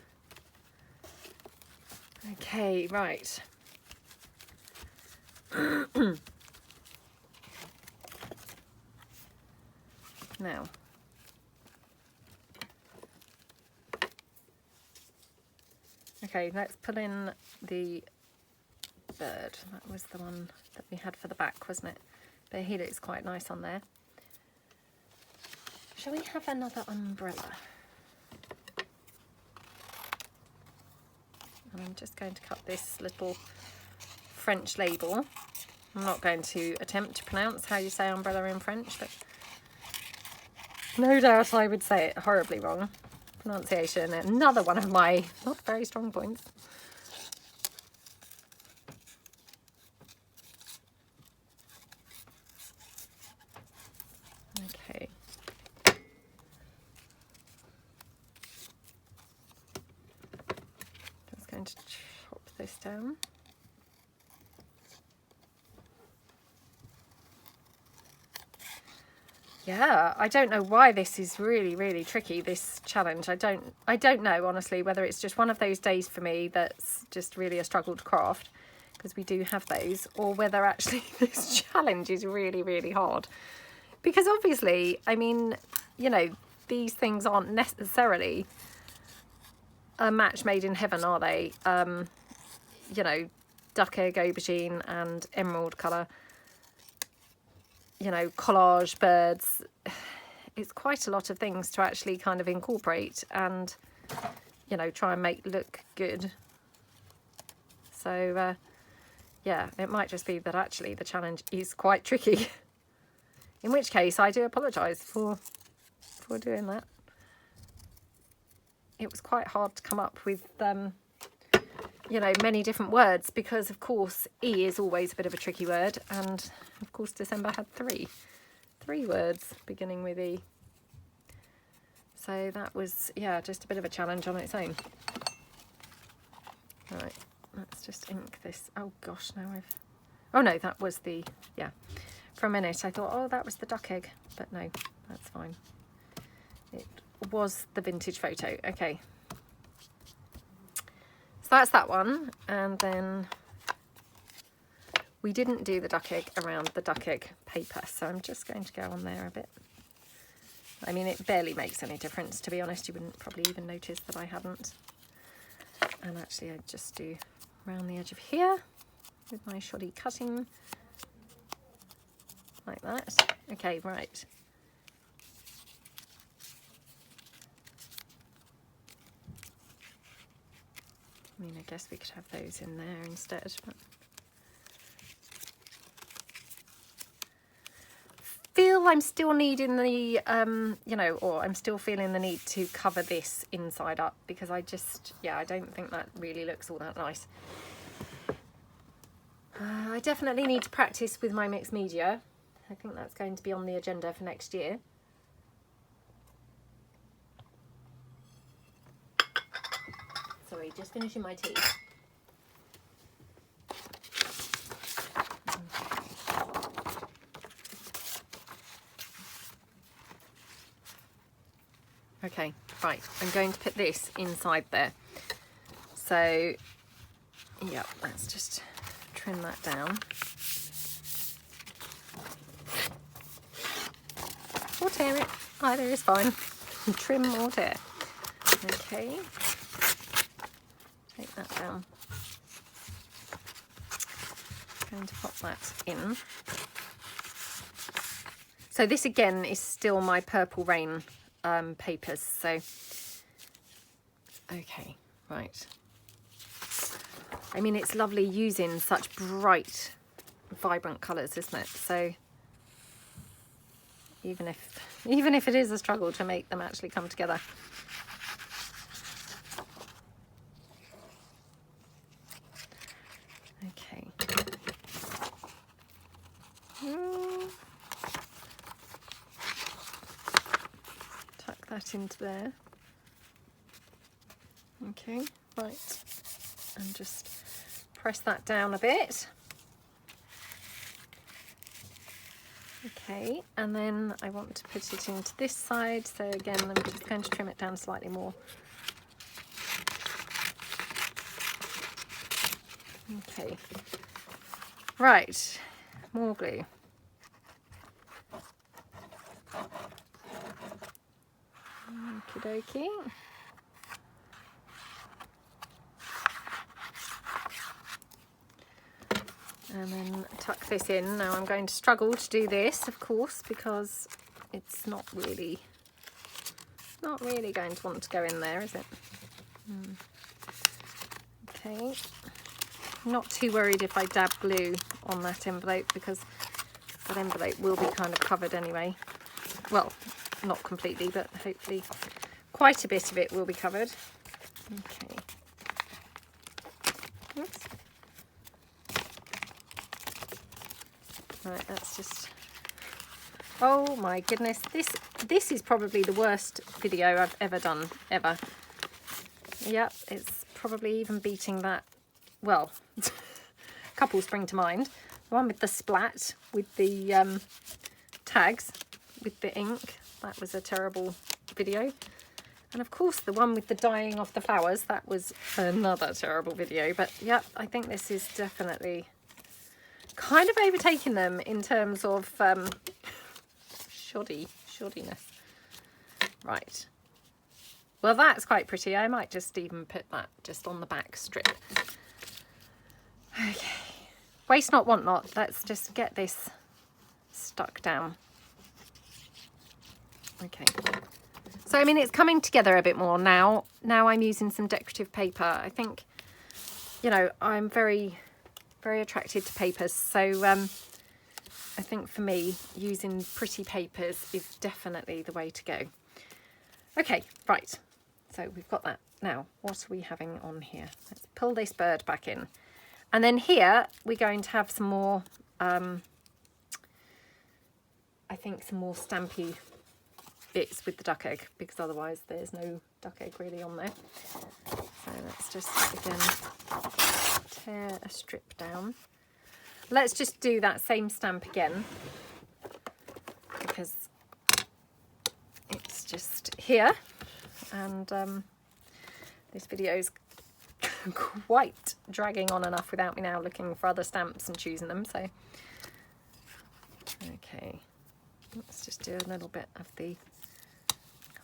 Speaker 1: Okay, right. Now, okay, let's pull in the bird. That was the one that we had for the back, wasn't it? But he looks quite nice on there. Shall we have another umbrella? And I'm just going to cut this little French label. I'm not going to attempt to pronounce how you say umbrella in French, but no doubt I would say it horribly wrong. Pronunciation, another one of my not very strong points. Okay. Just going to chop this down. Yeah, I don't know why this is really, really tricky, this challenge. I don't know, honestly, whether it's just one of those days for me that's just really a struggle to craft, because we do have those, or whether actually this challenge is really, really hard. Because obviously, I mean, you know, these things aren't necessarily a match made in heaven, are they? You know, duck egg, aubergine and emerald colour. You know, collage, birds. It's quite a lot of things to actually kind of incorporate and, you know, try and make look good. So, yeah, it might just be that actually the challenge is quite tricky. In which case, I do apologise for doing that. It was quite hard to come up with, you know, many different words because, of course, E is always a bit of a tricky word. And, of course, December had three words beginning with E. So that was, yeah, just a bit of a challenge on its own. Right, let's just ink this. Oh, gosh, now I've... Oh, no, that was the... Yeah. For a minute, I thought, oh, that was the duck egg. But no, that's fine. It was the vintage photo. Okay. So that's that one. And then we didn't do the duck egg around the duck egg paper. So I'm just going to go on there a bit. I mean, it barely makes any difference, to be honest. You wouldn't probably even notice that I hadn't. And actually, I just do around the edge of here with my shoddy cutting. Like that. Okay, right. I mean, I guess we could have those in there instead, but feel I'm still needing the, you know, or I'm still feeling the need to cover this inside up because I just, yeah, I don't think that really looks all that nice. I definitely need to practice with my mixed media. I think that's going to be on the agenda for next year. Sorry, just finishing my tea. Okay, right, I'm going to put this inside there. So, yeah, let's just trim that down. Or tear it, either is fine. Trim or tear. Okay, take that down. Going to pop that in. So this again is still my Purple Rain papers. So, okay, right. I mean, it's lovely using such bright, vibrant colours, isn't it? So even if it is a struggle to make them actually come together. Okay. Tuck that into there. Okay, right. And just press that down a bit. Okay, and then I want to put it into this side. So again, I'm just going to trim it down slightly more. Okay, right, more glue. Okie dokie. And then tuck this in. Now I'm going to struggle to do this, of course, because it's not really going to want to go in there, is it? Okay. Not too worried if I dab glue on that envelope because that envelope will be kind of covered anyway. Well, not completely, but hopefully quite a bit of it will be covered. Okay. Oops. Right, that's just, oh my goodness, this is probably the worst video I've ever done, ever. Yep, it's probably even beating that. Well, a couple spring to mind. The one with the splat, with the tags, with the ink, that was a terrible video. And of course the one with the dyeing of the flowers, that was another terrible video. But yep, I think this is definitely kind of overtaking them in terms of shoddiness. Right. Well, that's quite pretty. I might just even put that just on the back strip. Okay. Waste not, want not. Let's just get this stuck down. Okay. So, I mean, it's coming together a bit more now. Now I'm using some decorative paper. I think, you know, I'm very, very attracted to papers. So, I think for me, using pretty papers is definitely the way to go. Okay, right. So we've got that. Now, what are we having on here? Let's pull this bird back in. And then here, we're going to have some more, I think some more stampy bits with the duck egg, because otherwise there's no duck egg really on there. So let's just, again, tear a strip down. Let's just do that same stamp again, because it's just here. And this video is quite dragging on enough without me now looking for other stamps and choosing them. So, okay, let's just do a little bit of the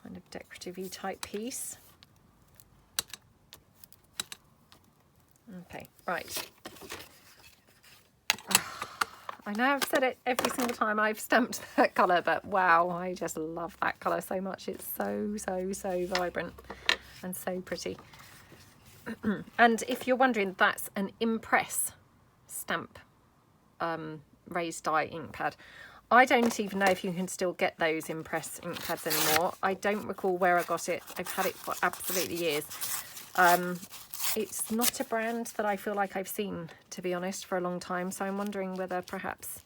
Speaker 1: kind of decorative-y type piece. Okay, right. I know I've said it every single time I've stamped that colour, but wow, I just love that colour so much. It's so, so, so vibrant and so pretty. And if you're wondering, that's an Impress stamp raised dye ink pad. I don't even know if you can still get those Impress ink pads anymore. I don't recall where I got it. I've had it for absolutely years. It's not a brand that I feel like I've seen, to be honest, for a long time. So I'm wondering whether perhaps,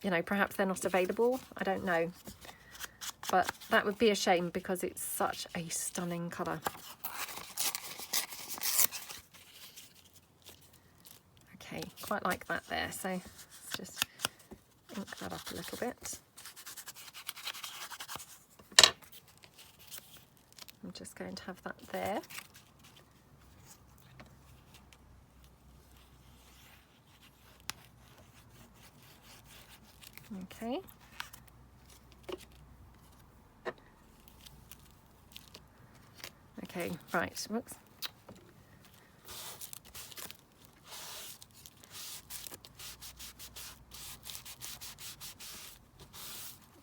Speaker 1: you know, perhaps they're not available. I don't know. But that would be a shame because it's such a stunning colour. Okay, quite like that there. So let's just ink that up a little bit. I'm just going to have that there. Okay. Okay, right, whoops.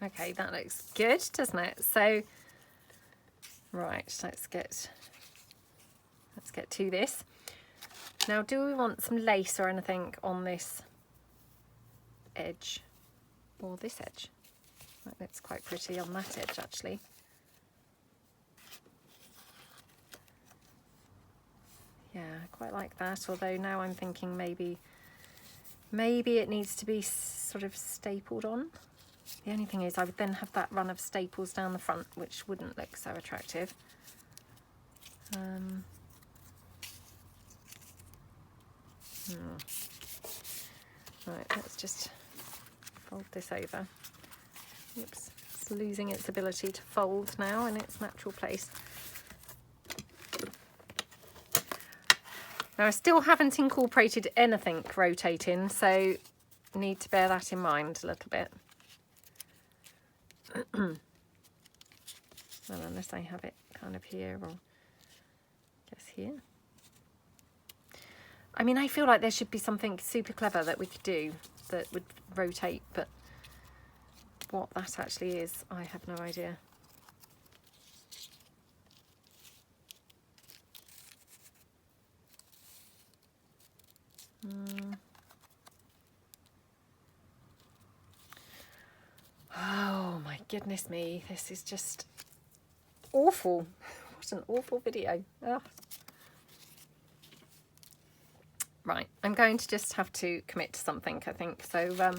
Speaker 1: Okay, that looks good, doesn't it? So, right, let's get to this. Now, do we want some lace or anything on this edge? Or this edge? That looks quite pretty on that edge, actually. Yeah, I quite like that, although now I'm thinking maybe it needs to be sort of stapled on. The only thing is I would then have that run of staples down the front, which wouldn't look so attractive. Right, let's just fold this over. Oops, it's losing its ability to fold now in its natural place. Now I still haven't incorporated anything rotating, so need to bear that in mind a little bit. Well, unless I have it kind of here or I guess here. I mean, I feel like there should be something super clever that we could do that would rotate, but what that actually is, I have no idea. Oh my goodness me, this is just awful. What an awful video. Ugh. Right, I'm going to just have to commit to something, I think. So,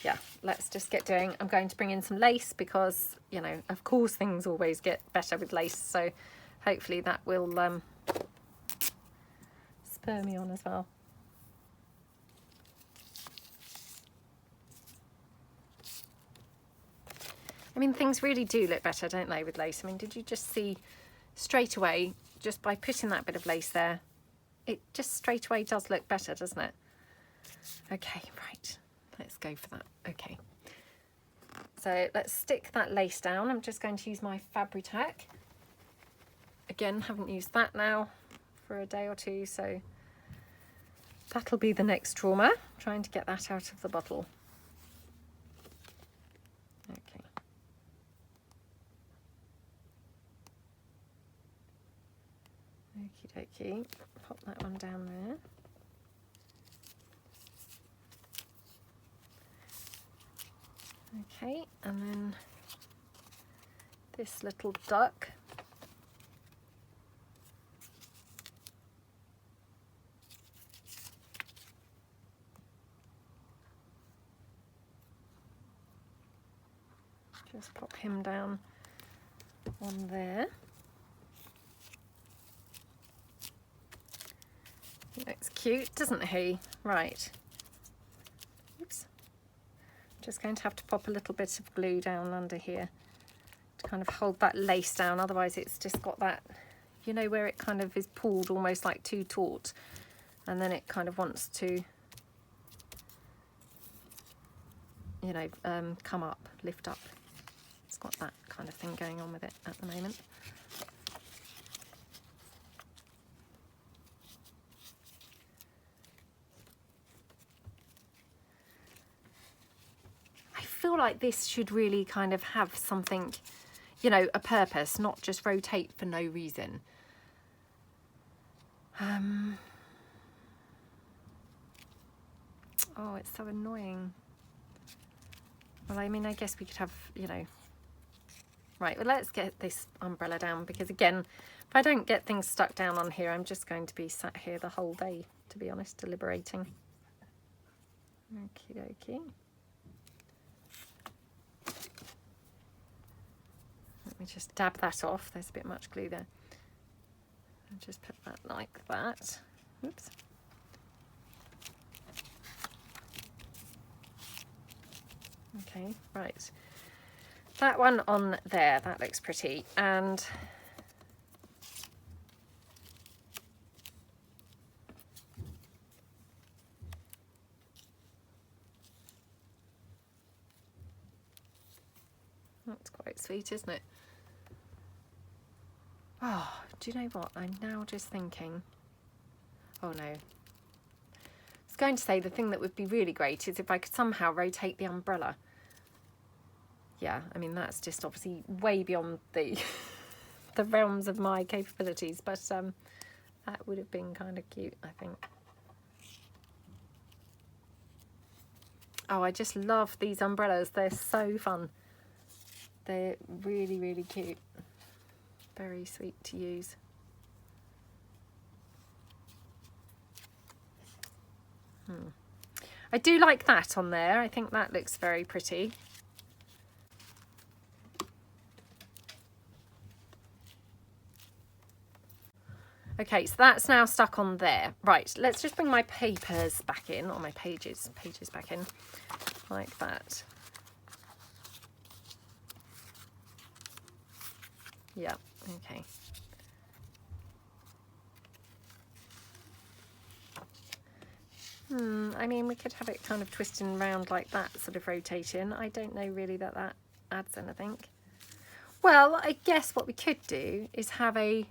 Speaker 1: yeah, let's just get doing. I'm going to bring in some lace because, you know, of course things always get better with lace. So hopefully that will spur me on as well. I mean, things really do look better, don't they, with lace? I mean, did you just see straight away, just by putting that bit of lace there, it just straight away does look better, doesn't it? Okay, right, let's go for that. Okay, so let's stick that lace down. I'm just going to use my Fabri-Tac. again, haven't used that now for a day or two, so that'll be the next trauma, trying to get that out of the bottle. Okay. Okie dokie, pop that one down there. Okay, and then this little duck. Just pop him down on there. He looks cute, doesn't he? Right. Oops. Just going to have to pop a little bit of glue down under here to kind of hold that lace down, otherwise it's just got that, you know, where it kind of is pulled almost like too taut, and then it kind of wants to, you know, come up, lift up. It's got that kind of thing going on with it at the moment. I feel like this should really kind of have something, you know, a purpose, not just rotate for no reason. Oh, it's so annoying. Well, I mean, I guess we could have, you know, right, well, let's get this umbrella down, because again, if I don't get things stuck down on here, I'm just going to be sat here the whole day, to be honest, deliberating. Okie dokie. Let me just dab that off. There's a bit much glue there. I'll just put that like that. Oops. Okay, right. That one on there, that looks pretty. And that's quite sweet, isn't it? Oh, do you know what? I'm now just thinking, oh no. I was going to say the thing that would be really great is if I could somehow rotate the umbrella. Yeah, I mean, that's just obviously way beyond the the realms of my capabilities, but that would have been kind of cute, I think. Oh, I just love these umbrellas. They're so fun. They're really, really cute. Very sweet to use. I do like that on there. I think that looks very pretty. Okay, so that's now stuck on there. Right, let's just bring my papers back in, or my pages back in, like that. Yeah, okay. I mean, we could have it kind of twisting around like that, sort of rotating. I don't know really that that adds anything. Well, I guess what we could do is have a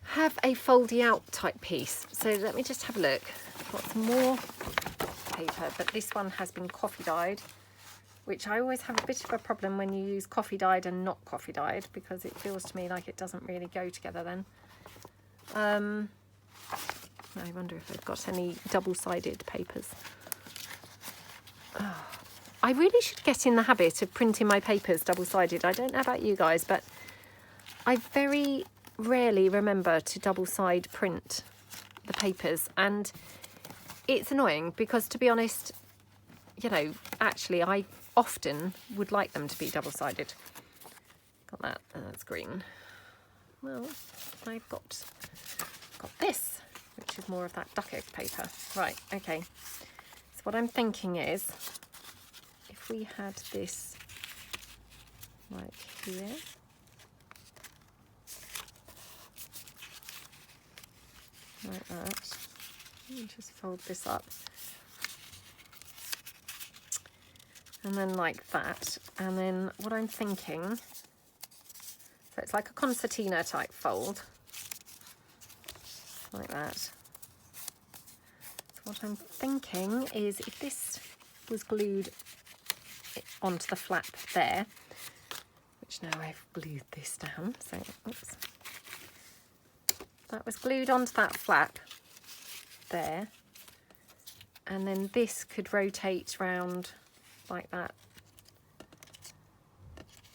Speaker 1: foldy out type piece. So let me just have a look. I've got some more paper, but this one has been coffee dyed, which I always have a bit of a problem when you use coffee dyed and not coffee dyed, because it feels to me like it doesn't really go together then. I wonder if I've got any double-sided papers. Oh, I really should get in the habit of printing my papers double-sided. I don't know about you guys, but I very rarely remember to double-side print the papers, and it's annoying because, to be honest, you know, actually I often would like them to be double-sided. Got that, that's green. Well, I've got this, which is more of that duck egg paper. Right, okay. So what I'm thinking is, if we had this like here, like that, and just fold this up, and then like that, and then what I'm thinking, So it's like a concertina type fold, like that. So what I'm thinking is if this was glued onto the flap there, which now I've glued this down, so oops, that was glued onto that flap there, and then this could rotate round like that,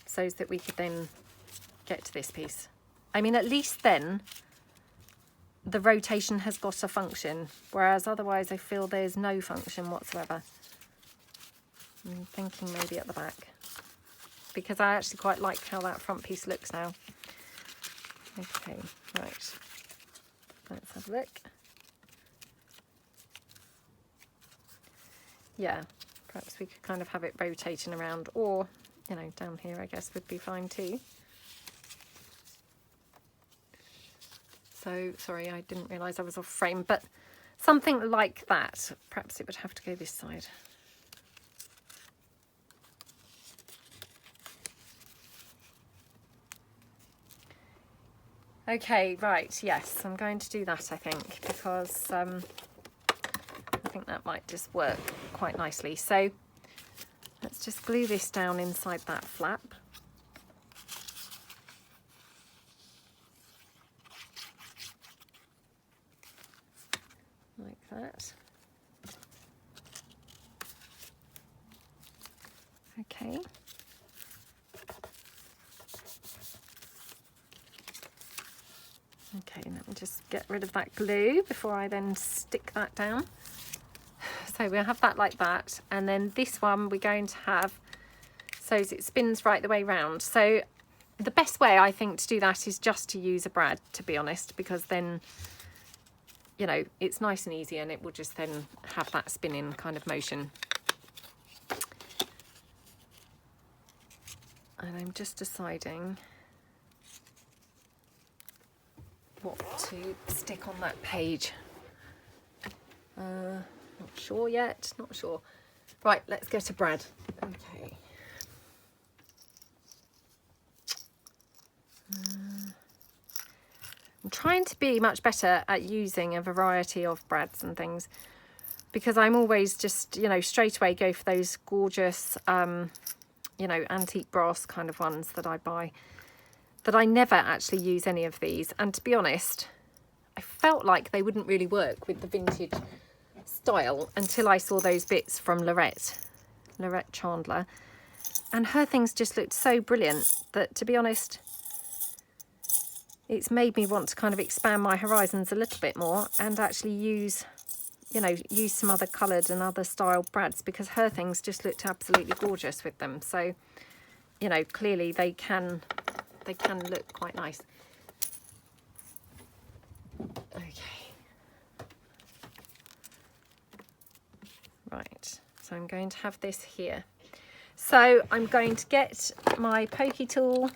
Speaker 1: so that we could then get to this piece. I mean, at least then the rotation has got a function, whereas otherwise I feel there's no function whatsoever. I'm thinking maybe at the back, because I actually quite like how that front piece looks now. Okay, right, let's have a look. Yeah, perhaps we could kind of have it rotating around, or, you know, down here I guess would be fine too. So, sorry, I didn't realise I was off frame, but something like that. Perhaps it would have to go this side. Okay, right, yes, I'm going to do that, I think, because I think that might just work quite nicely. So let's just glue this down inside that flap. Like that. Okay. Okay, let me just get rid of that glue before I then stick that down. So we'll have that like that, and then this one we're going to have so it spins right the way round. So the best way I think to do that is just to use a brad, to be honest, because then, you know, it's nice and easy and it will just then have that spinning kind of motion. And I'm just deciding what to stick on that page. Not sure yet, not sure. Right, let's go to brad. Okay. I'm trying to be much better at using a variety of brads and things, because I'm always just, you know, straight away go for those gorgeous, you know, antique brass kind of ones that I buy, that I never actually use any of these. And to be honest, I felt like they wouldn't really work with the vintage style until I saw those bits from Lorette Chandler, and her things just looked so brilliant that, to be honest, it's made me want to kind of expand my horizons a little bit more and actually use, you know, use some other coloured and other style brads, because her things just looked absolutely gorgeous with them. So, you know, clearly they can look quite nice. Okay. Right, so I'm going to have this here. So I'm going to get my pokey tool.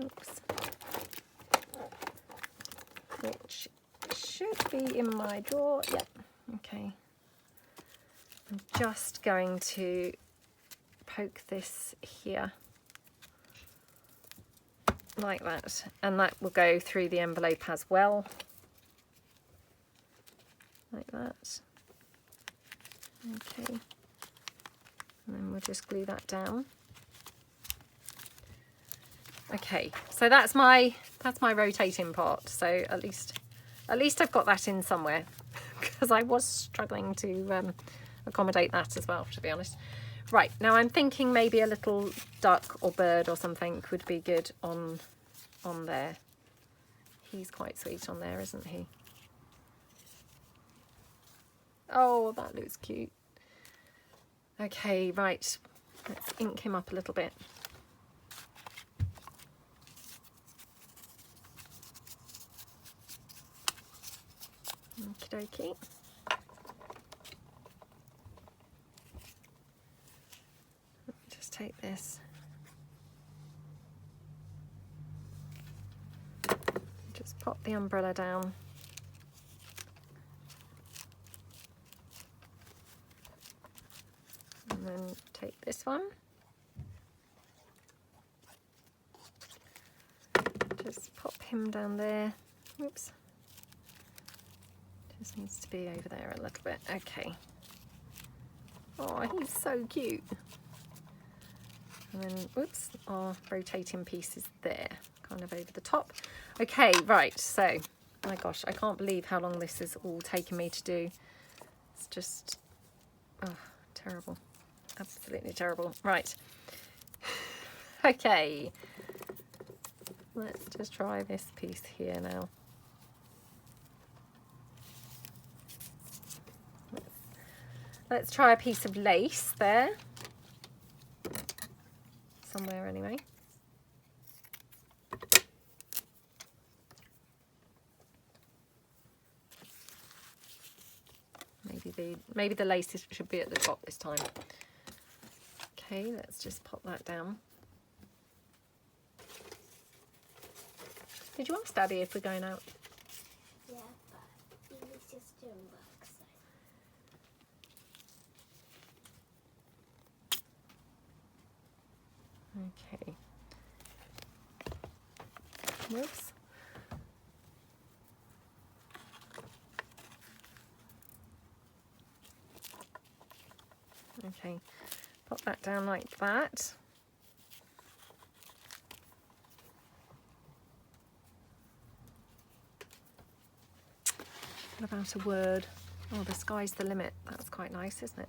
Speaker 1: Oops. Which should be in my drawer. Yep, okay. I'm just going to poke this here like that, and that will go through the envelope as well, like that. Okay, and then we'll just glue that down. Okay, so that's my rotating part. So at least I've got that in somewhere, because I was struggling to accommodate that as well, to be honest. Right, now I'm thinking maybe a little duck or bird or something would be good on there. He's quite sweet on there, isn't he? Oh, that looks cute. Okay, right, let's ink him up a little bit. Okie dokie. Just take this. Just pop the umbrella down. And then take this one. just pop him down there. Whoops. Just needs to be over there a little bit. Okay. Oh, he's so cute. And then, whoops, our rotating piece is there, kind of over the top. Okay, right, so, my gosh, I can't believe how long this has all taken me to do. It's just, oh, terrible. Absolutely terrible. Right. Okay. Let's just try this piece here now. Let's try a piece of lace there. Somewhere anyway. Maybe the lace should be at the top this time. Okay, let's just pop that down. Did you ask Daddy if we're going out?
Speaker 2: Yeah, but he was just doing work, so.
Speaker 1: Okay. Whoops. Okay, pop that down like that. What about a word? Oh, the sky's the limit. That's quite nice, isn't it?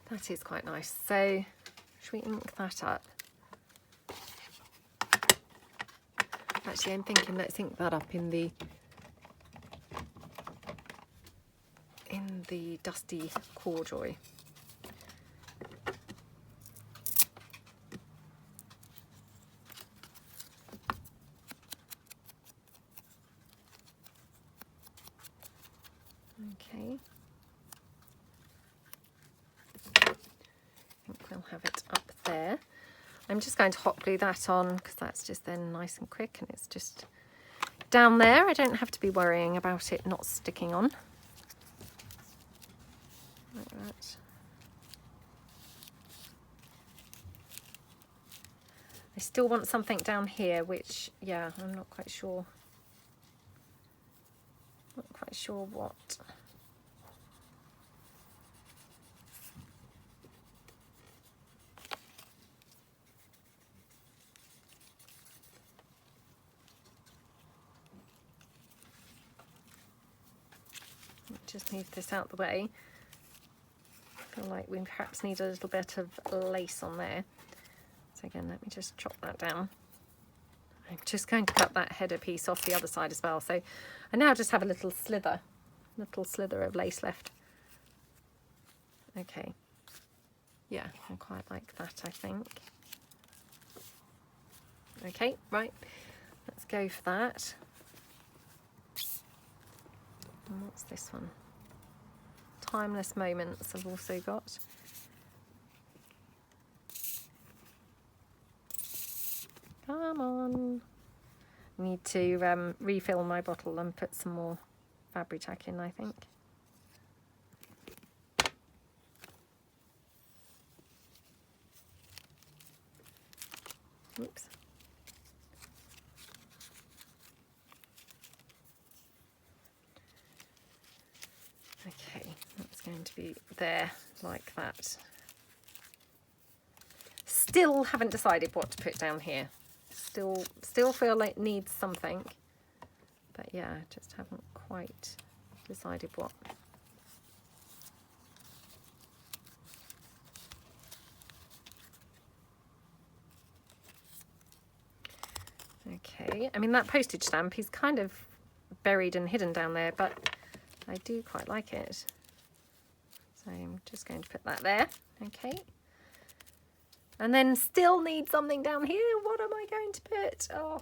Speaker 1: That is quite nice. So, should we ink that up? Actually, I'm thinking let's ink that up in the dusty corduroy. Okay. I think we'll have it up there. I'm just going to hot glue that on because that's just then nice and quick, and it's just down there. I don't have to be worrying about it not sticking on. Like that. I still want something down here, which, yeah, I'm not quite sure. Not quite sure what. Just move this out the way. I feel like we perhaps need a little bit of lace on there. So again, let me just chop that down. I'm just going to cut that header piece off the other side as well. So I now just have a little slither of lace left. Okay. Yeah, I quite like that, I think. Okay, right. Let's go for that. And what's this one? Timeless Moments I've also got. Come on. I need to refill my bottle and put some more Fabri-Tac in, I think. Oops. Okay, that's going to be there like that. Still haven't decided what to put down here. Still feel like it needs something, but yeah, just haven't quite decided what. Okay, I mean that postage stamp is kind of buried and hidden down there, but I do quite like it. So I'm just going to put that there. Okay. And then still need something down here. What am I going to put? Oh,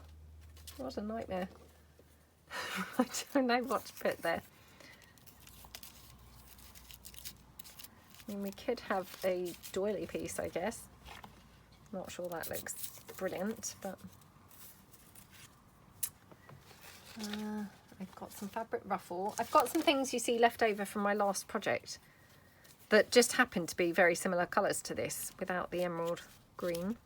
Speaker 1: what a nightmare. I don't know what to put there. I mean, we could have a doily piece, I guess. Not sure that looks brilliant, but I've got some fabric ruffle. I've got some things you see left over from my last project that just happen to be very similar colours to this without the emerald green.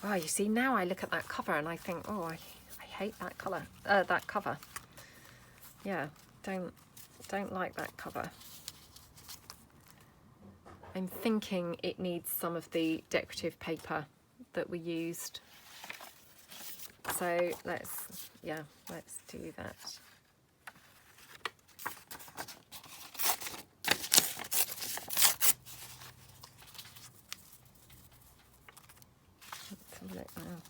Speaker 1: Oh, you see, now I look at that cover and I think, oh, I hate that colour, that cover. Yeah, don't like that cover. I'm thinking it needs some of the decorative paper that we used. So let's do that. Let's have a look now.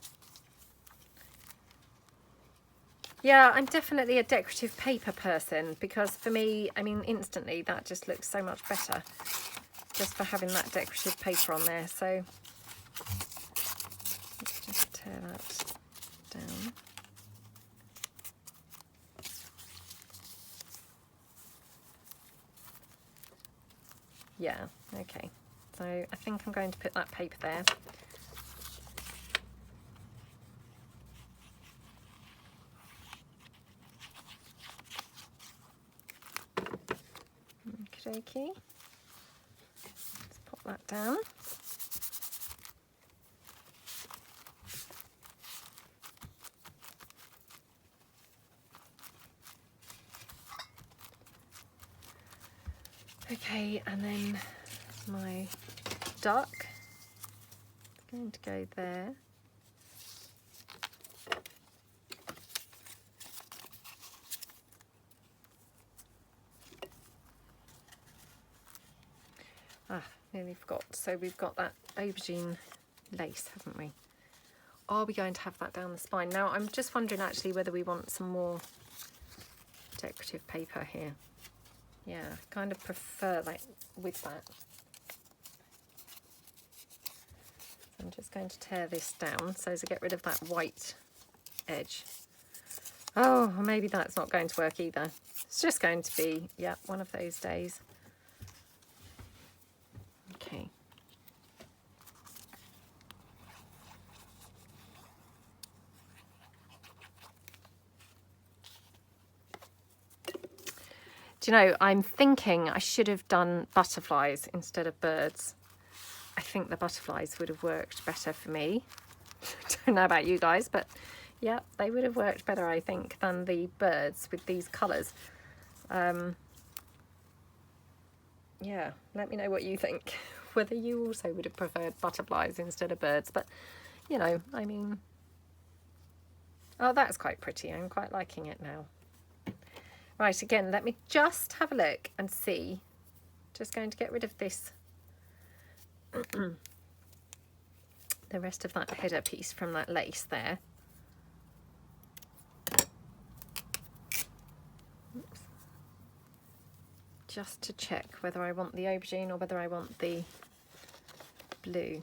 Speaker 1: Yeah, I'm definitely a decorative paper person, because for me, I mean, instantly that just looks so much better just for having that decorative paper on there. So let's just tear that down. Yeah, okay. So I think I'm going to put that paper there. Okey-dokey. Let's pop that down. Okay, and then my duck is going to go there. Ah, nearly forgot. So we've got that aubergine lace, haven't we? Are we going to have that down the spine? Now, I'm just wondering actually whether we want some more decorative paper here. Yeah, kind of prefer like with that. So I'm just going to tear this down so as to get rid of that white edge. Oh, maybe that's not going to work either. It's just going to be, yeah, one of those days. Okay. Do you know, I'm thinking I should have done butterflies instead of birds. I think the butterflies would have worked better for me. Don't know about you guys, but yeah, they would have worked better, I think, than the birds with these colours. Yeah, let me know what you think. Whether you also would have preferred butterflies instead of birds. But, you know, I mean... Oh, that's quite pretty. I'm quite liking it now. Right, again, let me just have a look and see. Just going to get rid of this. The rest of that header piece from that lace there. Oops. Just to check whether I want the aubergine or whether I want the blue.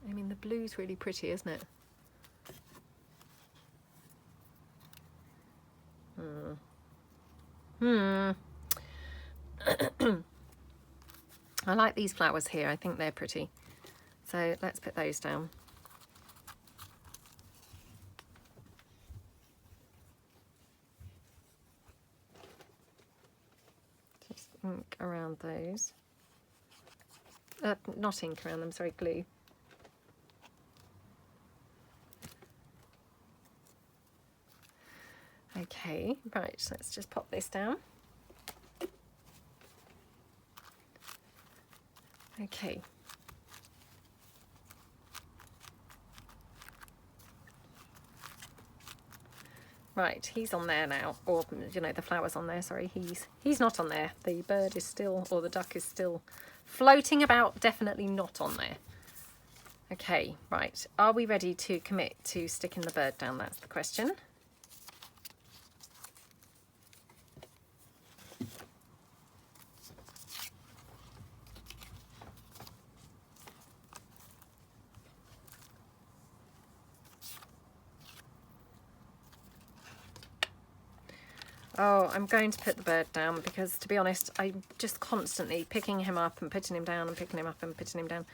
Speaker 1: I mean, the blue's really pretty, isn't it? I like these flowers here. I think they're pretty. So let's put those down. Just ink around those. Not ink around them, sorry, glue. Okay, right, so let's just pop this down. Okay. Right, he's on there now, or, you know, the flower's on there, sorry, he's not on there. The bird is still, or the duck is still floating about, definitely not on there. Okay, right, are we ready to commit to sticking the bird down? That's the question. Oh, I'm going to put the bird down because, to be honest, I'm just constantly picking him up and putting him down and picking him up and putting him down.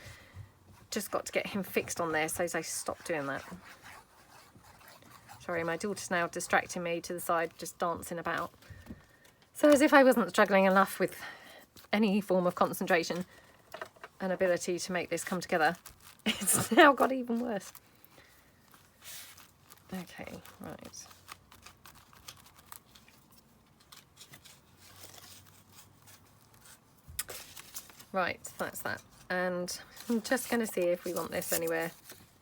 Speaker 1: Just got to get him fixed on there so as I stop doing that. Sorry, my daughter's now distracting me to the side, just dancing about. So as if I wasn't struggling enough with any form of concentration and ability to make this come together, it's now got even worse. Okay, right. Right, that's that. And I'm just going to see if we want this anywhere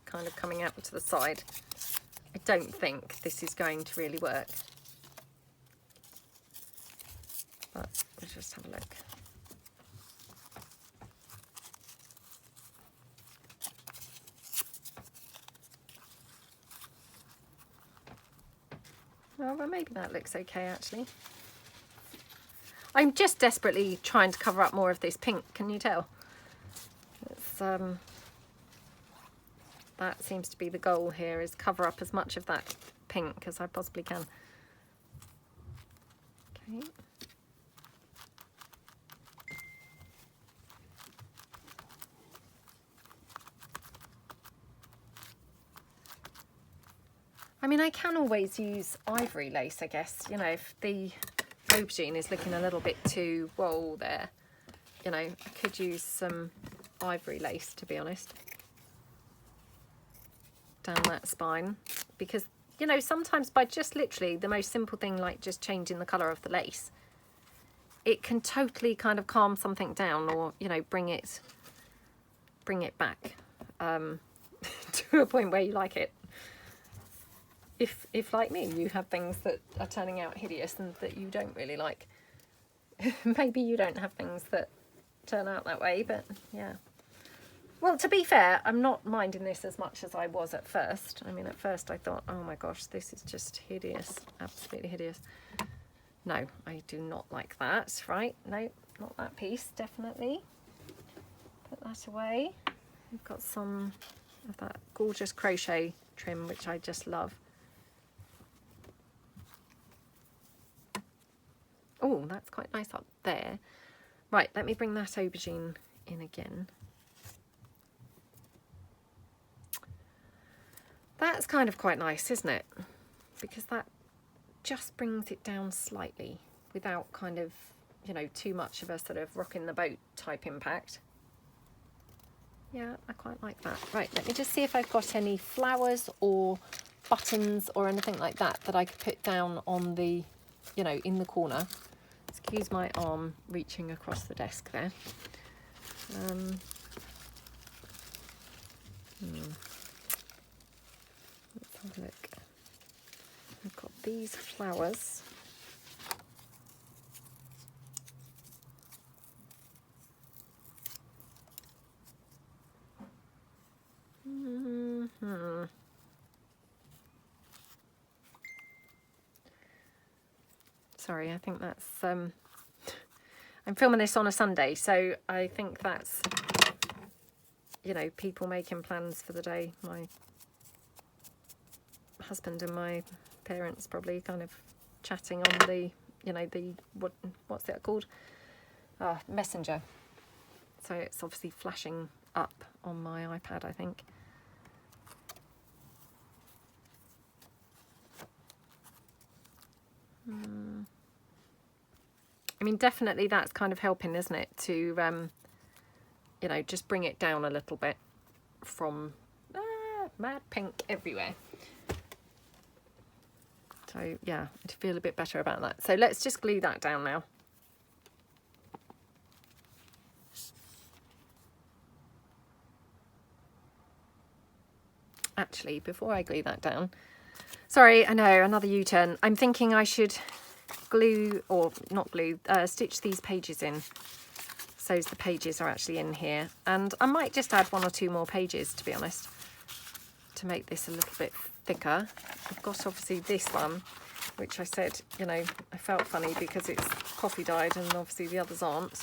Speaker 1: kind of coming out to the side. I don't think this is going to really work. But let's just have a look. Oh, well, maybe that looks okay, actually. I'm just desperately trying to cover up more of this pink, can you tell? It's, that seems to be the goal here, is cover up as much of that pink as I possibly can. Okay. I mean, I can always use ivory lace, I guess, you know, if the aubergine is looking a little bit too wool there, you know, I could use some ivory lace, to be honest, down that spine, because, you know, sometimes by just literally the most simple thing, like just changing the colour of the lace, it can totally kind of calm something down, or, you know, bring it back to a point where you like it. If like me, you have things that are turning out hideous and that you don't really like. Maybe you don't have things that turn out that way, but yeah. Well, to be fair, I'm not minding this as much as I was at first. I mean, at first I thought, oh my gosh, this is just hideous, absolutely hideous. No, I do not like that, right? No, not that piece, definitely. Put that away. We've got some of that gorgeous crochet trim, which I just love. Oh, that's quite nice up there. Right, let me bring that aubergine in again. That's kind of quite nice, isn't it? Because that just brings it down slightly without kind of, you know, too much of a sort of rocking the boat type impact. Yeah, I quite like that. Right, let me just see if I've got any flowers or buttons or anything like that that I could put down on the, you know, in the corner. Excuse my arm reaching across the desk there. Let's have a look. I've got these flowers. Sorry, I think that's I'm filming this on a Sunday, so I think that's, you know, people making plans for the day. My husband and my parents probably kind of chatting on the, you know, the what's that called? Messenger. So it's obviously flashing up on my iPad, I think. I mean, definitely that's kind of helping, isn't it, to, you know, just bring it down a little bit from mad pink everywhere. So, yeah, I feel a bit better about that. So let's just glue that down now. Actually, before I glue that down, sorry, I know, another U-turn. I'm thinking I should glue, or not glue, stitch these pages in, so the pages are actually in here, and I might just add 1 or 2 more pages, to be honest, to make this a little bit thicker. I've got obviously this one, which I said, you know, I felt funny because it's coffee dyed and obviously the others aren't.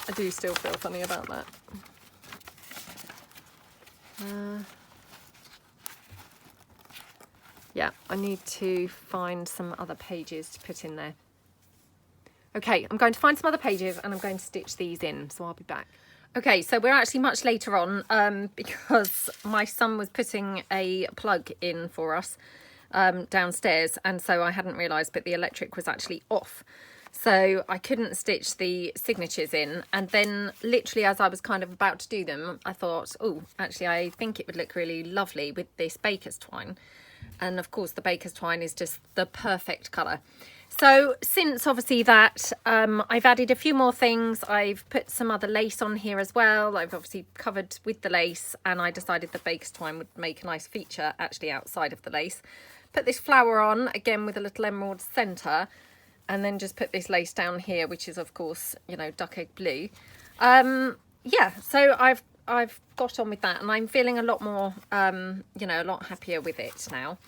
Speaker 1: I do still feel funny about that. Yeah, I need to find some other pages to put in there. Okay, I'm going to find some other pages and I'm going to stitch these in, so I'll be back. Okay, so we're actually much later on because my son was putting a plug in for us, downstairs, and so I hadn't realised, but the electric was actually off. So I couldn't stitch the signatures in, and then literally as I was kind of about to do them, I thought, oh, actually I think it would look really lovely with this baker's twine. And of course the baker's twine is just the perfect colour. So since obviously that, I've added a few more things. I've put some other lace on here as well. I've obviously covered with the lace, and I decided the baker's twine would make a nice feature actually outside of the lace. Put this flower on, again with a little emerald centre, and then just put this lace down here, which is of course, you know, duck egg blue. Yeah, so I've got on with that, and I'm feeling a lot more, you know, a lot happier with it now.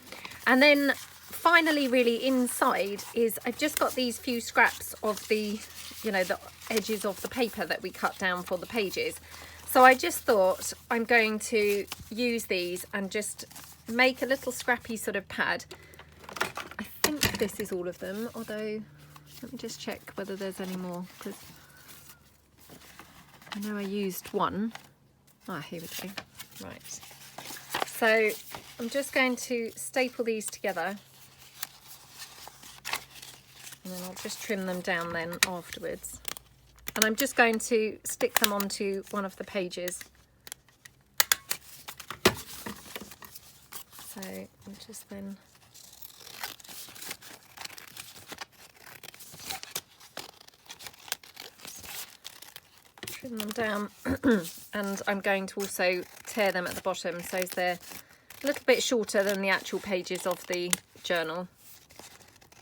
Speaker 1: And then finally, really inside is I've just got these few scraps of the, you know, the edges of the paper that we cut down for the pages. So I just thought I'm going to use these and just make a little scrappy sort of pad. I think this is all of them, although let me just check whether there's any more, because I know I used one. Ah, here we go. Right. So I'm just going to staple these together, and then I'll just trim them down then afterwards. And I'm just going to stick them onto one of the pages. So I'll just then trim them down. And I'm going to also tear them at the bottom so they're a little bit shorter than the actual pages of the journal.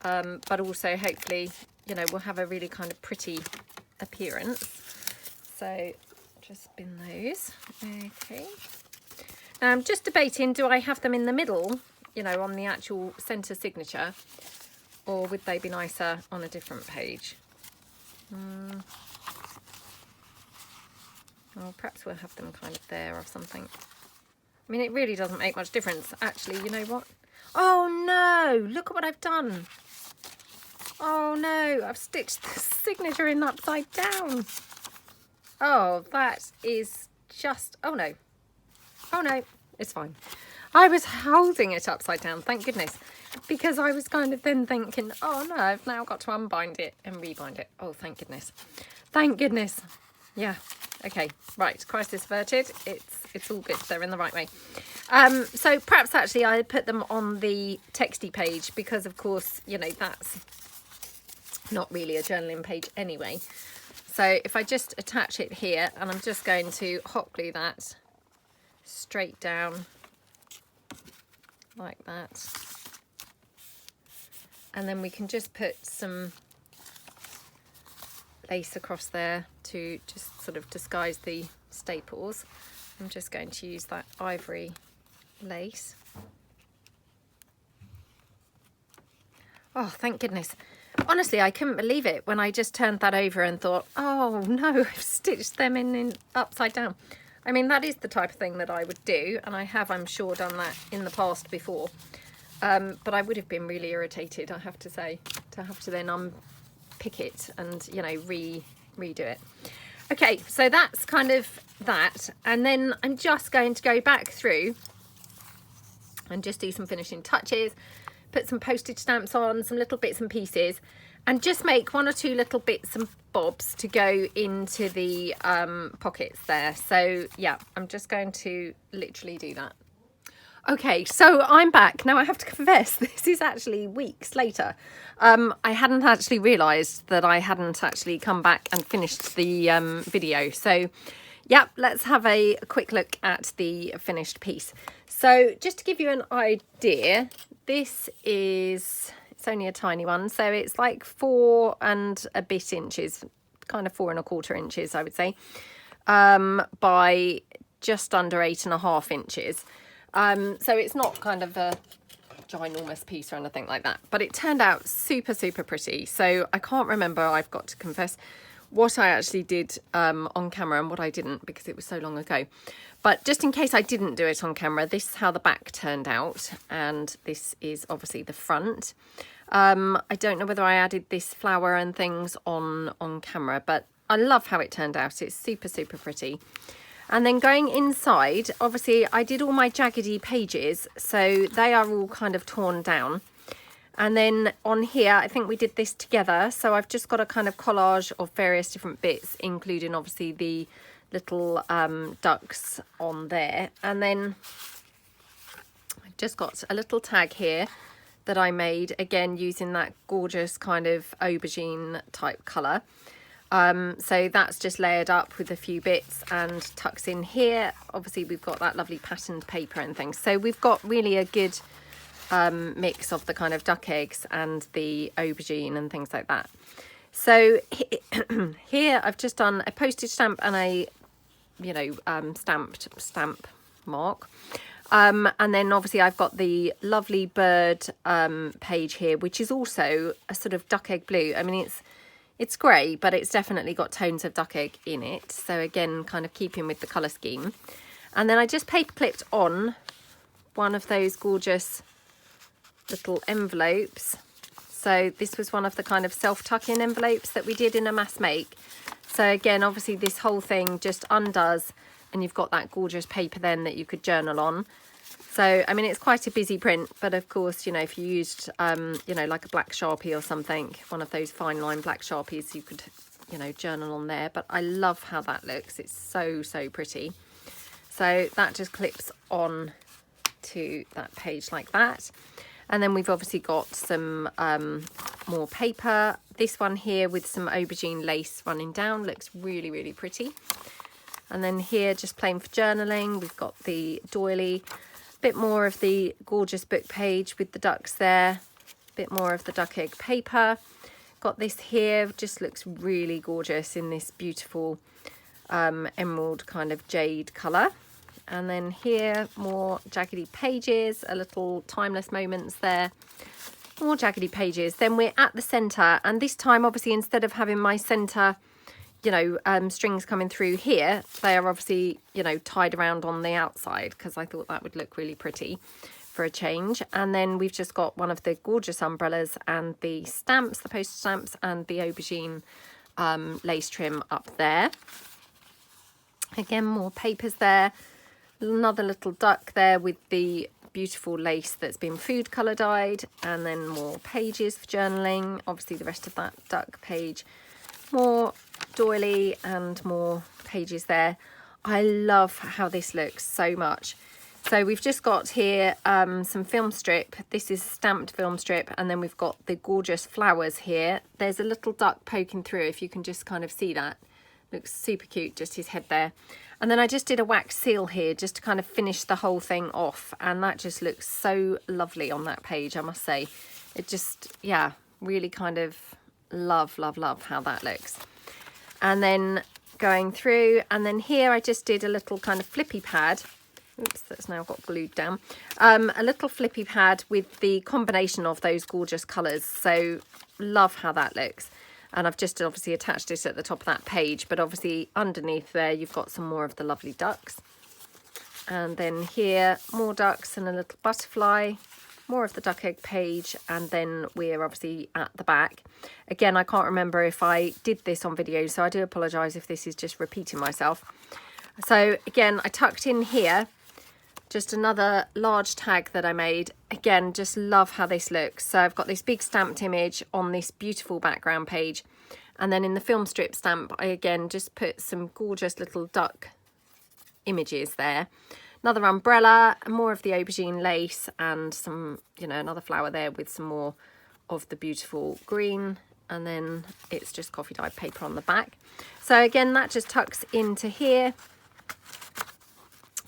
Speaker 1: But also hopefully, you know, we'll have a really kind of pretty appearance. So just bin those. Okay. Now I'm just debating, do I have them in the middle, you know, on the actual centre signature, or would they be nicer on a different page? Well, perhaps we'll have them kind of there or something. I mean, it really doesn't make much difference. Actually, you know what? Oh no, look at what I've done. Oh no, I've stitched the signature in upside down. Oh, that is just, oh no. Oh no, it's fine. I was holding it upside down, thank goodness. Because I was kind of then thinking, oh no, I've now got to unbind it and rebind it. Oh, thank goodness. Thank goodness. Yeah, okay, right, crisis averted. It's all good, they're in the right way. So perhaps actually I put them on the texty page because of course, you know, that's not really a journaling page anyway. So if I just attach it here, and I'm just going to hot glue that straight down like that. And then we can just put some lace across there to just sort of disguise the staples. I'm just going to use that ivory lace. Oh, thank goodness. Honestly, I couldn't believe it when I just turned that over and thought, oh no, I've stitched them in upside down. I mean, that is the type of thing that I would do, and I have, I'm sure, done that in the past before. But I would have been really irritated, I have to say, to have to then unpick it and, you know, redo it. Okay, so that's kind of that. And then I'm just going to go back through and just do some finishing touches, put some postage stamps on, some little bits and pieces, and just make one or two little bits and bobs to go into the pockets there. So yeah, I'm just going to literally do that. Okay, so I'm back. Now I have to confess, this is actually weeks later. I hadn't actually realised that I hadn't actually come back and finished the video. So yeah, let's have a quick look at the finished piece. So just to give you an idea, this is, it's only a tiny one. So it's like 4 and a bit inches, kind of 4 1/4 inches, I would say, by just under 8.5 inches. So it's not kind of a ginormous piece or anything like that, but it turned out super, super pretty. So I can't remember, I've got to confess, what I actually did on camera and what I didn't, because it was so long ago. But just in case I didn't do it on camera, this is how the back turned out, and this is obviously the front. I don't know whether I added this flower and things on camera, but I love how it turned out. It's super, super pretty. And then going inside, obviously I did all my jaggedy pages, so they are all kind of torn down. And then on here, I think we did this together. So I've just got a kind of collage of various different bits, including obviously the little ducks on there. And then I've just got a little tag here that I made, again, using that gorgeous kind of aubergine type colour. So that's just layered up with a few bits and tucks in here. Obviously we've got that lovely patterned paper and things. So we've got really a good mix of the kind of duck eggs and the aubergine and things like that. So here I've just done a postage stamp and a, you know, stamp mark. And then obviously I've got the lovely bird page here, which is also a sort of duck egg blue. I mean, it's grey, but it's definitely got tones of duck egg in it. So again, kind of keeping with the colour scheme. And then I just paper clipped on one of those gorgeous little envelopes. So this was one of the kind of self-tuck-in envelopes that we did in a mass make. So again, obviously this whole thing just undoes, and you've got that gorgeous paper then that you could journal on. So, I mean, it's quite a busy print, but of course, you know, if you used, you know, like a black Sharpie or something, one of those fine line black Sharpies, you could, you know, journal on there. But I love how that looks. It's so, so pretty. So that just clips on to that page like that. And then we've obviously got some more paper. This one here with some aubergine lace running down looks really, really pretty. And then here, just plain for journaling, we've got the doily. Bit more of the gorgeous book page with the ducks there, bit more of the duck egg paper. Got this here, just looks really gorgeous in this beautiful emerald kind of jade colour. And then here, more jaggedy pages, a little timeless moments there, more jaggedy pages. Then we're at the centre, and this time obviously instead of having my centre, you know, strings coming through here, they are obviously, you know, tied around on the outside, because I thought that would look really pretty for a change. And then we've just got one of the gorgeous umbrellas and the stamps, the postage stamps, and the aubergine lace trim up there. Again, more papers there. Another little duck there with the beautiful lace that's been food colour dyed, and then more pages for journaling. Obviously the rest of that duck page, more doily and more pages there. I love how this looks so much. So we've just got here some film strip. This is stamped film strip, and then we've got the gorgeous flowers here. There's a little duck poking through, if you can just kind of see that. Looks super cute, just his head there. And then I just did a wax seal here just to kind of finish the whole thing off, and that just looks so lovely on that page, I must say. It just, yeah, really kind of love how that looks. And then going through, and then here I just did a little kind of flippy pad. Oops, that's now got glued down. A little flippy pad with the combination of those gorgeous colours. So love how that looks. And I've just obviously attached it at the top of that page, but obviously underneath there you've got some more of the lovely ducks. And then here, more ducks and a little butterfly, more of the duck egg page, and then we're obviously at the back. Again, I can't remember if I did this on video, so I do apologise if this is just repeating myself. So again, I tucked in here just another large tag that I made. Again, just love how this looks. So I've got this big stamped image on this beautiful background page, and then in the film strip stamp I again just put some gorgeous little duck images there. Another umbrella, more of the aubergine lace, and some, you know, another flower there with some more of the beautiful green, and then it's just coffee dyed paper on the back. So again, that just tucks into here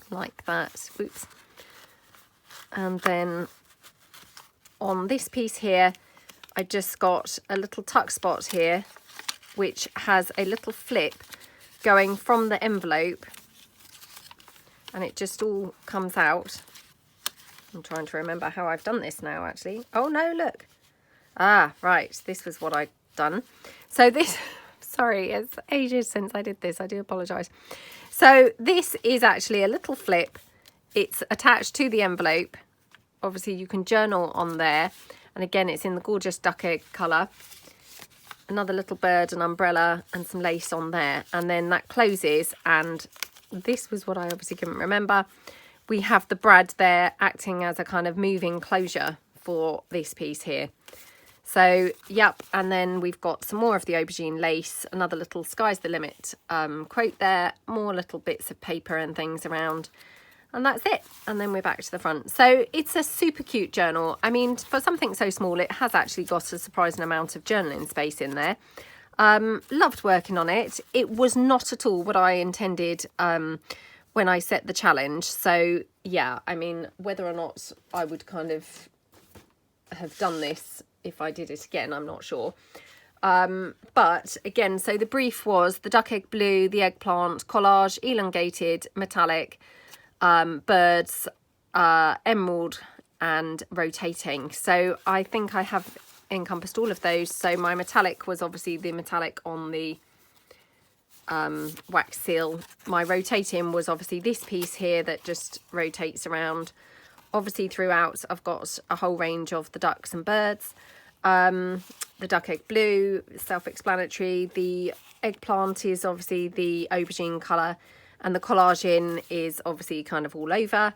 Speaker 1: like that. Oops. And then on this piece here, I just got a little tuck spot here, which has a little flip going from the envelope, and it just all comes out. I'm trying to remember how I've done this now, actually. Oh no, look. Ah, right, this was what I'd done. So this, sorry, it's ages since I did this, I do apologise. So this is actually a little flip. It's attached to the envelope. Obviously you can journal on there, and again it's in the gorgeous duck egg colour. Another little bird, an umbrella, and some lace on there, and then that closes, and this was what I obviously couldn't remember. We have the brad there acting as a kind of moving closure for this piece here. So, yep, and then we've got some more of the aubergine lace, another little sky's the limit quote there, more little bits of paper and things around, and that's it. And then we're back to the front. So it's a super cute journal. I mean, for something so small, it has actually got a surprising amount of journaling space in there. Loved working on it. It was not at all what I intended when I set the challenge. So, yeah, I mean, whether or not I would kind of have done this if I did it again, I'm not sure. But again, so the brief was the duck egg blue, the eggplant, collage, elongated, metallic, birds, emerald and rotating. So I think I have encompassed all of those. So my metallic was obviously the metallic on the wax seal. My rotating was obviously this piece here that just rotates around. Obviously throughout I've got a whole range of the ducks and birds. The duck egg blue, self-explanatory. The eggplant is obviously the aubergine colour, and the collage in is obviously kind of all over.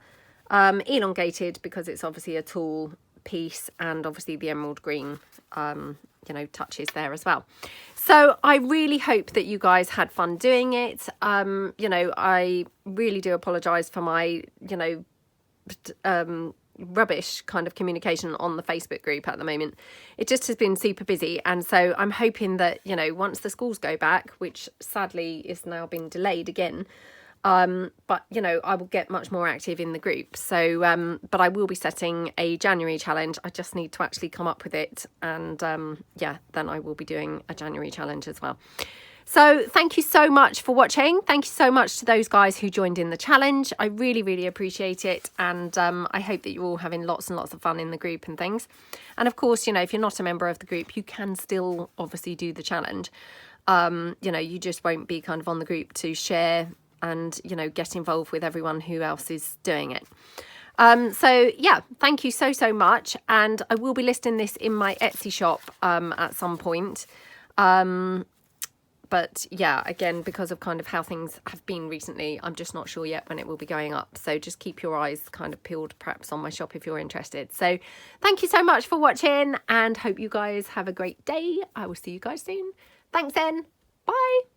Speaker 1: Elongated because it's obviously a tall piece, and obviously the emerald green you know, touches there as well. So I really hope that you guys had fun doing it. You know, I really do apologise for my, you know, rubbish kind of communication on the Facebook group at the moment. It just has been super busy, and so I'm hoping that, you know, once the schools go back, which sadly is now been delayed again, but you know, I will get much more active in the group. So but I will be setting a January challenge. I just need to actually come up with it, and yeah, then I will be doing a January challenge as well. So thank you so much for watching. Thank you so much to those guys who joined in the challenge. I really, really appreciate it. And I hope that you're all having lots and lots of fun in the group and things. And of course, you know, if you're not a member of the group, you can still obviously do the challenge. You know, you just won't be kind of on the group to share and, you know, get involved with everyone who else is doing it. So yeah, thank you so, so much. And I will be listing this in my Etsy shop at some point. But yeah, again, because of kind of how things have been recently, I'm just not sure yet when it will be going up. So just keep your eyes kind of peeled perhaps on my shop if you're interested. So thank you so much for watching, and hope you guys have a great day. I will see you guys soon. Thanks then. Bye.